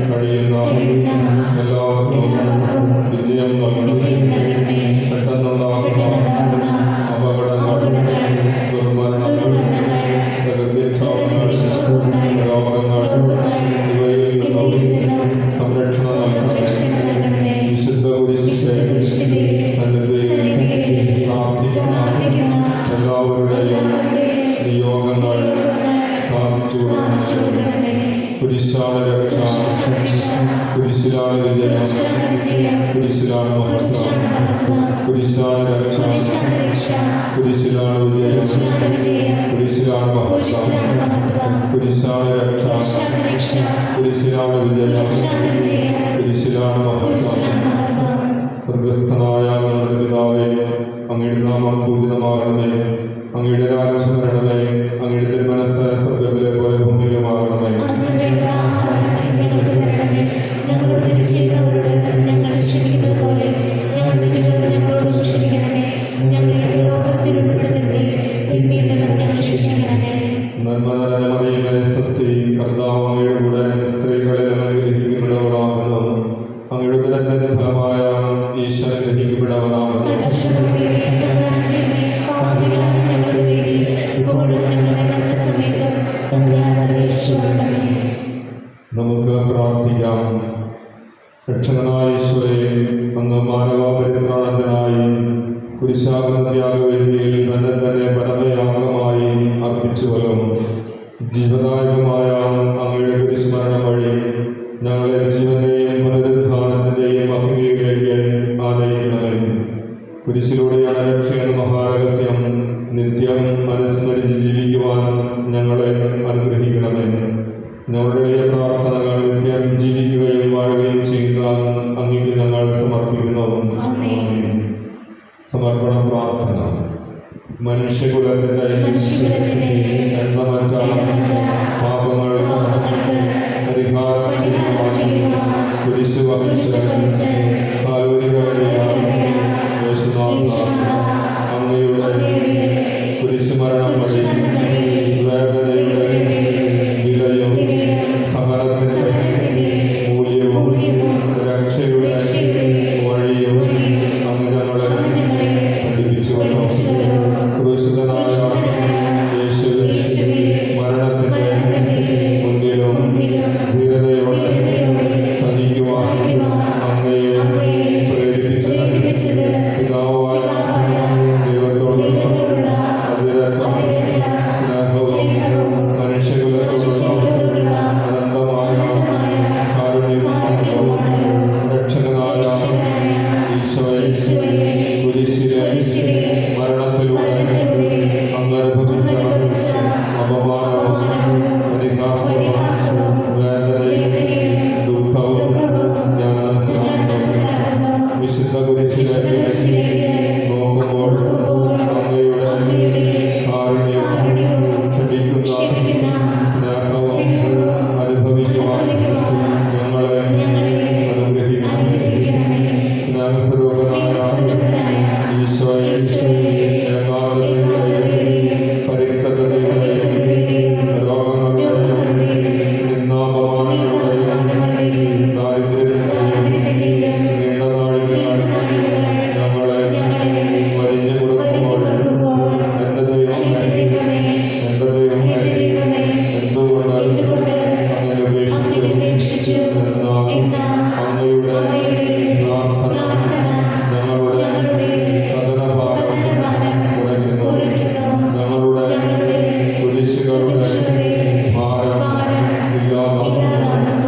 കഴിയുന്ന എല്ലാവർക്കും വിജയം നൽകണമേ. പെട്ടെന്നുണ്ടാകുന്ന അപകടങ്ങൾ, ദുർമരണങ്ങൾ, പ്രകൃതിക്ഷോഭങ്ങൾ, രോഗങ്ങൾ ഇവയിൽ നിന്നും സംരക്ഷണം നൽകണമേ. വിശുദ്ധ കുരിശിന്റെ സന്നിധിയിൽ പ്രാർത്ഥിക്കുന്ന എല്ലാവരുടെയും നിയോഗങ്ങൾ സാധിച്ചു കൊടുക്കണമേ. കുരിശാണ് രക്ഷ, കുരിശിലാണ് വിജയം, കുരിശിലാണ് മഹത്വം. കുരിശാണ് രക്ഷ, കുരിശിലാണ് വിജയം, കുരിശിലാണ് മഹത്വം. കുരിശാണ് രക്ഷ, കുരിശിലാണ് വിജയം, കുരിശിലാണ് മഹത്വം. സ്വർഗസ്ഥനായ ഞങ്ങളുടെ പിതാവേ, അങ്ങയുടെ നാമം പൂജിതമാകണമേ. അങ്ങയുടെ രാജ്യം വരണമേ. അങ്ങയുടെ തിരുമനസ്സ് സ്വർഗ്ഗത്തിലെ പോലെ ഭൂമിയിലുമാകണമേ. ആദ്യം വേണ്ട ആഹാരം ഇന്ന് ഞങ്ങൾക്ക് തരണമേ. ഞങ്ങളോട് തെറ്റ് ചെയ്യുന്നവരോട് ഞങ്ങൾ ക്ഷമിക്കുന്നത് പോലെ ഞങ്ങളുടെ തെറ്റുകൾ ഞങ്ങളോട് ക്ഷമിക്കണമേ. ഞങ്ങളെ പ്രലോഭനത്തിൽ ഉൾപ്പെടുത്തരുതേ, തിന്മയിൽ നിന്നും ഞങ്ങളെ രക്ഷിക്കണമേ. നന്മ നിറഞ്ഞ മറിയമേ, സ്വസ്തി, കർത്താവ് അങ്ങയുടെ കൂടെ സ്ത്രീകളിൽ അനുഗ്രഹിക്കപ്പെട്ടവളാകുന്നു. അങ്ങയുടെ ഉദരത്തിൻ ഫലമായ ഈശോ അനുഗ്രഹിക്കപ്പെട്ടവനാകുന്നു. പാപികളായ ഞങ്ങൾക്ക് വേണ്ടി ഇപ്പോഴും ഞങ്ങളുടെ മരണസമയത്തും തമ്പുരാനോട് അപേക്ഷിച്ചുകൊള്ളണമേ. നമുക്ക് പ്രാർത്ഥിക്കാം. രക്ഷകനായ ഈശോയെ, അങ്ങ് മാനവപരിത്രാണത്തിനായി കുരിശാകുന്ന ത്യാഗവേദിയിൽ തന്നെ തന്നെ പരമയാഗമായി അർപ്പിച്ചുവല്ലോ. ജീവദായകമായ അങ്ങയുടെ കുരിശുമരണം വഴി ഞങ്ങളെ ജീവന്റെയും പുനരുദ്ധാനത്തിന്റെയും മഹിമയിലേക്ക് ആനയിക്കണമേ. കുരിശിലൂടെയാണ് രക്ഷയെന്ന മഹാരഹസ്യം നിത്യം അനുസ്മരിച്ച് ജീവിക്കുവാൻ ഞങ്ങളെ അനുഗ്രഹിക്കണമേ. ഞങ്ങളുടെ ഈ പ്രാർത്ഥനകൾ നിത്യം ജീവിക്കുകയും വാഴുകയും ചെയ്യുന്ന അങ്ങേക്ക് ഞങ്ങൾ സമർപ്പിക്കുന്നു. സമർപ്പണ പ്രാർത്ഥന. മനുഷ്യകുലത്തിന്റെ എണ്ണമറ്റ പാപങ്ങൾക്ക് പരിഹാരം ചെയ്യുവാൻ കുരിശ് വഹിച്ച് കാൽവരികളിൽ അങ്ങയുടെ കുരിശുമരണം വഴി വേദനയുടെ വിലയും സഹനത്തിന്റെ മൂല്യവും രക്ഷയുടെ വഴിയും അങ്ങ് ഞങ്ങളെ പഠിപ്പിച്ചുവല്ലോ. ക്രൂശിതനായ യേശുവേ, മരണത്തിന്റെ മുന്നിലും ധീരതയോടെ സഹിക്കുവാൻ അങ്ങയെ പ്രേരിപ്പിച്ചത് പിതാവായ ദൈവത്തോടുള്ള അതിരറ്റ സ്നേഹവും മനുഷ്യകുലത്തോടുള്ള അനന്തമായ കാരുണ്യവുമാണല്ലോ. രക്ഷകനായ ഈശോയെ, കുരിശിലെ മരണത്തിലൂടെ അങ്ങ് അനുഭവിച്ച അപമാനവും പരിഹാസവും വേദനയും ദുഃഖവും ഞാൻ മനസ്സിലാക്കുന്നു. വിശുദ്ധ കുരിശിലേക്ക് നോക്കുമ്പോൾ അങ്ങയുടെ കാരുണ്യവും ക്ഷമിക്കുന്ന സ്നേഹവും അനുഭവിക്കുവാൻ ഞങ്ങളെ അനുഗ്രഹിക്കണമേ. സ്നേഹസ്വരൂപനായ ഈശോയെ, ഏകാന്തതയുടെയും പരിക്തതയുടെയും രോഗങ്ങളുടെയും നിന്ദാപമാനങ്ങളുടെയും ദാരിദ്ര്യത്തിന്റെയും നീണ്ട നാഴികകൾ ഞങ്ങളെ വരിഞ്ഞു കൊടുക്കുമ്പോൾ എൻ്റെ ദൈവമേ, എന്തുകൊണ്ട് അങ്ങനെ ഉപേക്ഷിച്ചു എന്ന അങ്ങയുടെ പ്രാർത്ഥന ഞങ്ങളുടെ കഥനഭാരം കുറയ്ക്കുന്നു. ഞങ്ങളുടെ കുരിശുകളുടെ ഭാരം ഇല്ലാതാക്കുന്നു.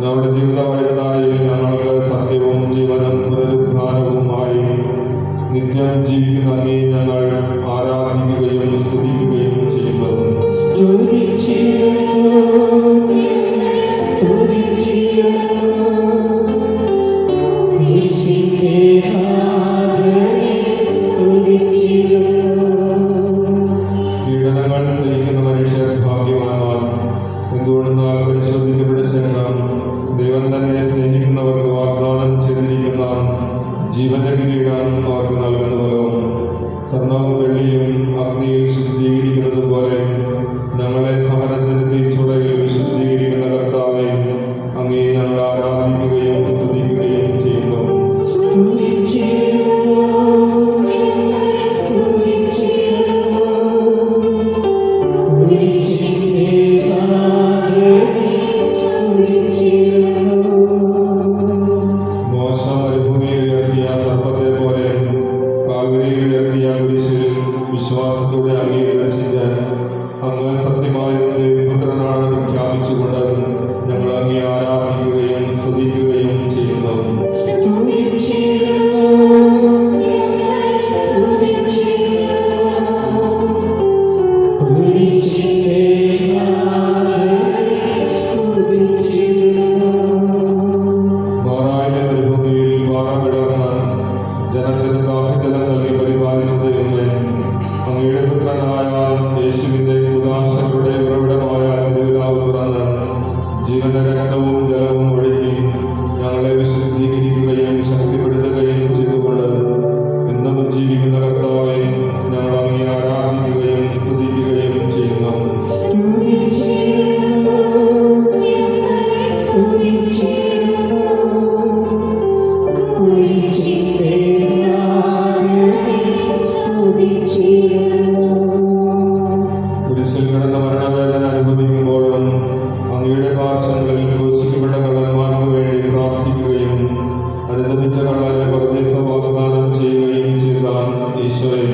ഞങ്ങളുടെ ജീവിത വഴിത്താരയിൽ ഞങ്ങൾക്ക് സത്യവും ജീവനും പുനരുദ്ധാനവുമായി നിത്യം ജീവിക്കുന്ന അങ്ങേ ഞങ്ങൾ ആരാധിക്കുകയും സ്തുതിക്കുകയും ചെയ്യുന്നു. പീഡനങ്ങൾ സഹിക്കുന്ന മനുഷ്യർ ഭാഗ്യവാന്മാർ. എന്തുകൊണ്ടെന്നാൽ പരിശോധിക്കപ്പെട്ട ശേഷം ദൈവം തന്നെ സ്നേഹിക്കുന്നവർക്ക് വാഗ്ദാനം ചെയ്തിരിക്കുന്ന ജീവന്റെ കിരീടം അവർക്ക് നൽകുന്നവരോ. സ്വർണവും വെള്ളിയും അഗ്നിയിൽ ശുദ്ധീകരിക്കുന്നത് പോലെ ഞങ്ങളെ സഹനത്തിന്റെ തീച്ചുളയിൽ വിശുദ്ധീകരിക്കുന്ന കർത്താവെ, അങ്ങേ ഞങ്ങൾ ആരാധിക്കുകയും സ്തുതിക്കുകയും ചെയ്യുന്നു. മോശ മരുഭൂമിയിൽ ഉയർത്തിയ സർപ്പത്തെ പോലെ കാൽവരിയിൽ ഉയർത്തിയ കുരിശിൽ വിശ്വാസത്തോടെ അങ്ങേ ദർശിച്ച് അങ്ങ് സത്യമായ ദൈവപുത്രനാണെന്ന് പ്രഖ്യാപിച്ചുകൊണ്ട് ഞങ്ങൾ അങ്ങേ ആരാധിക്കുകയും സ്തുതിക്കുകയും ചെയ്യുന്നു. മാറായ മരുഭൂമിയിൽ പാറ വിടർന്ന് ജനത്തിന് ദാഹജലം നൽകി പരിപാലിച്ച ദൈവമേ, അങ്ങയുടെ പുത്രനായ യേശുവിന്റെ ഉദാശകളുടെ ഉറവിടമായ തിരുവിലാവ് തുറന്ന് ജീവന്റെ രക്തവും ജലവും ഒഴുകി ഞങ്ങളെ വിശുദ്ധീകരിക്കുകയും ശക്തിപ്പെടുത്തുകയും ചെയ്തുകൊണ്ട് എന്നും ജീവിക്കുന്ന കർത്താവെ, ഞങ്ങൾ അങ്ങേ ആരാധിക്കുകയും സ്തുതിക്കുകയും ചെയ്യുന്നു. കുരിശിൽ കിടന്ന മരണവേദന അനുഭവിക്കുമ്പോഴും അങ്ങയുടെ പാർശ്വങ്ങളിൽ ക്രൂശിക്കപ്പെട്ട കള്ളന്മാർക്ക് വേണ്ടി പ്രാർത്ഥിക്കുകയും അനുദപിച്ച കള്ളനെ പരദേശ വാഗ്ദാനം ചെയ്യുകയും ചെയ്ത ഈശോയെ,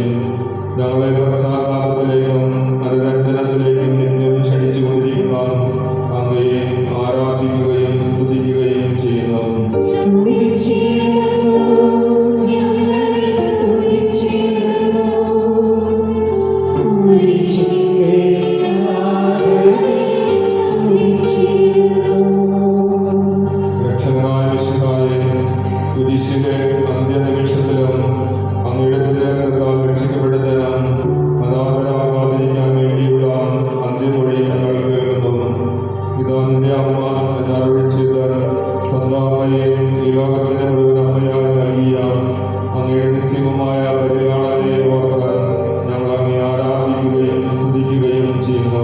ഞങ്ങളെ പശ്ചാത്താപത്തിലേക്കും അനുരഞ്ജനത്തിലേക്കും നിത്യം ക്ഷണിച്ചുകൊണ്ടിരിക്കുന്ന അങ്ങയെ ആരാധിക്കുകയും സ്തുതിക്കുകയും ചെയ്യുന്നു. രക്ഷകനായ മിശിഹായെ, കുരിശിലെ അന്ത്യനിമിഷത്തിലും അങ്ങയുടെ തിരുരക്തത്താൽ രക്ഷിക്കപ്പെടുന്നതിനും അനാഥരാകാതിരിക്കാൻ വേണ്ടിയുള്ള അന്ത്യമൊഴി ഞങ്ങൾ കേൾക്കുന്നു. ഇതാ നിന്റെ അമ്മ എന്നരുളി ചെയ്ത് സ്വന്തം അമ്മയെ ഈ ലോകത്തിന് മുഴുവൻ അമ്മയായി നൽകിയ അങ്ങയുടെ നിസ്സീമമായ പരിപാലനയെ ഓർത്ത് ഞങ്ങൾ അങ്ങേ ആരാധിക്കുകയും സ്തുതിക്കുകയും ചെയ്യുന്നു.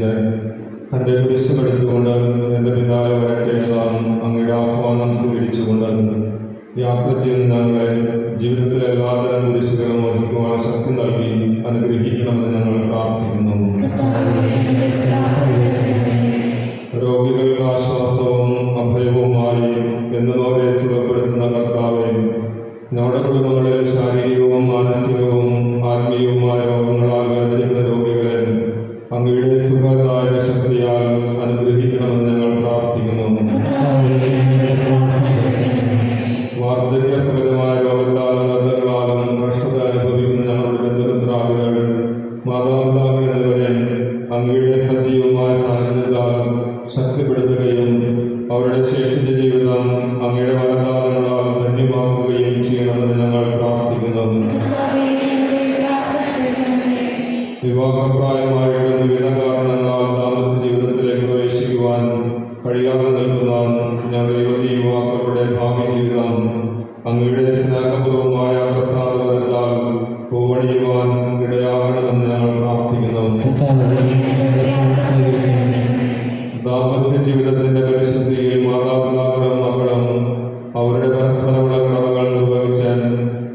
സ്വീകരിച്ച് തൻ്റെ കുരിശുമെടുത്തുകൊണ്ട് എൻ്റെ പിന്നാലെ വരട്ടെ എന്നാണ് അങ്ങയുടെ ആഹ്വാനം സ്വീകരിച്ചുകൊണ്ട് യാത്ര ചെയ്യുന്ന ഞങ്ങളെ ജീവിതത്തിലെ എല്ലാതരം കുരിശുകളും വഹിക്കുവാൻ ശക്തി നൽകി അനുഗ്രഹിക്കണമെന്ന് ഞങ്ങൾ പ്രാർത്ഥിക്കുന്നു. രോഗികൾക്ക് ആശ്വാസവും അഭയവുമായി എന്നുപോലെ സുഖപ്പെടുത്തുന്ന കർത്താവെ, ഞങ്ങളുടെ കുടുംബങ്ങളിൽ ശാരീരികവും മാനസികവും ആത്മീയവുമായ രോഗങ്ങളാൽ വേദനിക്കുന്ന രോഗികളെ അങ്ങയുടെ സുഖദായക ശക്തിയാൽ അനുഗ്രഹിക്കണമെന്ന് ഞങ്ങൾ പ്രാർത്ഥിക്കുന്നു. വാർദ്ധക്യസഹജമായ രോഗത്താലും ബന്ധങ്ങളാലും ഭ്രഷ്ടത അനുഭവിക്കുന്ന ഞങ്ങളുടെ ബന്ധുമിത്രാദികൾ, മാതാപിതാക്കൾ എന്നിവരെ അങ്ങയുടെ സജീവമായ സാന്നിധ്യത്താൽ ശക്തിപ്പെടുത്തുകയും അവരുടെ ശേഷിച്ച ജീവിതം അങ്ങയുടെ വരദാനങ്ങളാൽ ധന്യമാക്കുകയും ചെയ്യണമെന്ന് ഞങ്ങൾ പ്രാർത്ഥിക്കുന്നു. വിവാഹപ്രായമായിട്ടും വിവിധ കാരണങ്ങളാൽ ദാമ്പത്യ ജീവിതത്തിലേക്ക് പ്രവേശിക്കുവാൻ കഴിയാതെ നിൽക്കുന്ന ഞങ്ങളുടെ യുവതി യുവാക്കളുടെ ഭാവി ജീവിതം അങ്ങയുടെ സ്നേഹപൂർവമായ പ്രസാദവരത്താൽ പൂവണിയുവാൻ ഇടയാകണമെന്ന് ഞങ്ങൾ പ്രാർത്ഥിക്കുന്നു. ദാമ്പത്യ ജീവിതത്തിന്റെ പരിശുദ്ധിയിൽ മാതാപിതാക്കളും മക്കളും അവരുടെ പരസ്പരമുള്ള കടമകൾ നിർവഹിച്ച്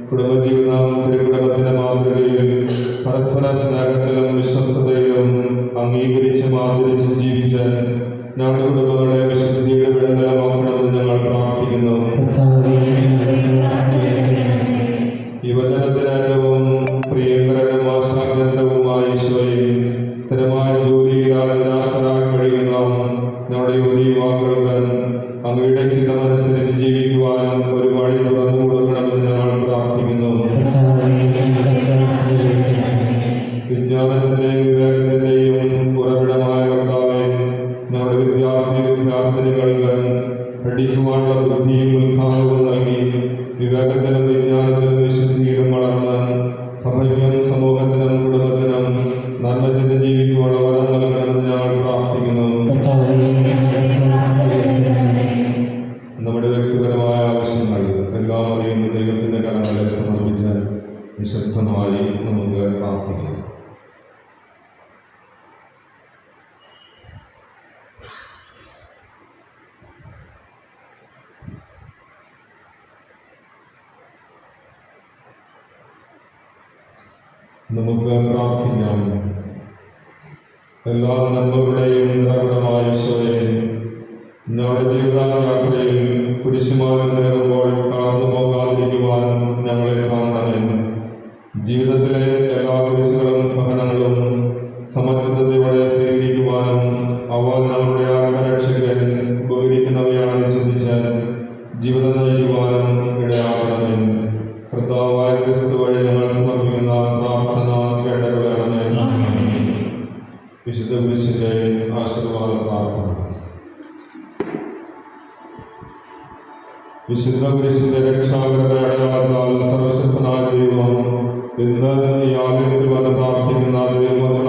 കുടുംബജീവിതം തിരുക്കുടുംബത്തിന്റെ മാതൃകയിൽ പരസ്പര സ്നേഹത്തിലും വിശ്വസ്തതയിലും അംഗീകരിച്ചും ആദരിച്ചും ജീവിച്ച് ഞങ്ങളുടെ കുടുംബങ്ങളെ വിശുദ്ധിയുടെ വിടനിലമാക്കണമെന്ന് ഞങ്ങൾ പ്രാർത്ഥിക്കുന്നു. യുവജനത്തിന് ഏറ്റവും പ്രിയങ്കരനും ആശാകേന്ദ്രവുമായ ഈശോയെ, സ്ഥിരമായ ജോലിയില്ലാതെ നിരാശരായി കഴിയുന്ന ഞങ്ങളുടെ യുവതി യുവാക്കൾക്ക് അങ്ങയുടെ ഹിതമനുസരിച്ച് ജീവിക്കുവാൻ ഒരു വഴി തുറന്നു കൊടുക്കണമെന്ന് ഞങ്ങൾ പ്രാർത്ഥിക്കുന്നു. വിജ്ഞാനത്തിന്റെയും വിവേകത്തിന്റെയും ഉറവിടമായ കർത്താവെ, ഞങ്ങളുടെ വിദ്യാർത്ഥിനികൾക്ക് പഠിക്കുവാനുള്ള ബുദ്ധിയും ഉത്സാഹവും നൽകി വിവേകത്തിനും വിജ്ഞാനത്തിനും വിശുദ്ധിയിലും വളർന്ന് സഭയ്ക്കും സമൂഹത്തിനും കുടുംബത്തിനും നന്മ ചെയ്ത് ജീവിക്കുവാനുള്ള വരം നൽകണമെന്ന് ഞങ്ങൾ പ്രാർത്ഥിക്കുന്നു. നമ്മുടെ വ്യക്തിപരമായ ആവശ്യങ്ങൾ എല്ലാം അറിയുന്ന ദൈവത്തിന്റെ കരങ്ങളിൽ സമർപ്പിച്ച് നിശബ്ദമായി നമുക്ക് പ്രാർത്ഥിക്കാം. നമുക്ക് പ്രാർത്ഥിക്കാം. എല്ലാ നന്മകളുടെയും നിറകുടമായ ഈശോയെ, ഞങ്ങളുടെ ജീവിതയാത്രയിൽ കുരിശുമാറി നേറുമ്പോൾ കടന്നു പോകാതിരിക്കുവാൻ ഞങ്ങളെ കാണണമേ. ജീവിതത്തിലെ എല്ലാ കുരിശുകളും സഹനങ്ങളും സമചിത്തതയോടെ സ്വീകരിക്കുവാനും അവ ഞങ്ങളുടെ ആത്മരക്ഷയ്ക്ക് ഉപകരിക്കുന്നവയാണെന്ന് ചിന്തിച്ച് ജീവിതം നയിക്കുവാനും ഇടയാക്കണമേ. കർത്താവായ ക്രിസ്തു വഴി ഞങ്ങൾ സമർപ്പിക്കുന്ന പ്രാർത്ഥന കേട്ടരുളണമേ. വിശുദ്ധ കുരിശിന്റെ ആശീർവാദ പ്രാർത്ഥന. വിശുദ്ധ കുരിശിന്റെ രക്ഷാകരമായ അടയാളത്താൽ സർവശക്തനായ ദൈവം ഇന്ന് ഈ ആലയത്തിൽ വന്ന് പ്രാർത്ഥിക്കുന്ന ദൈവമക്കളായ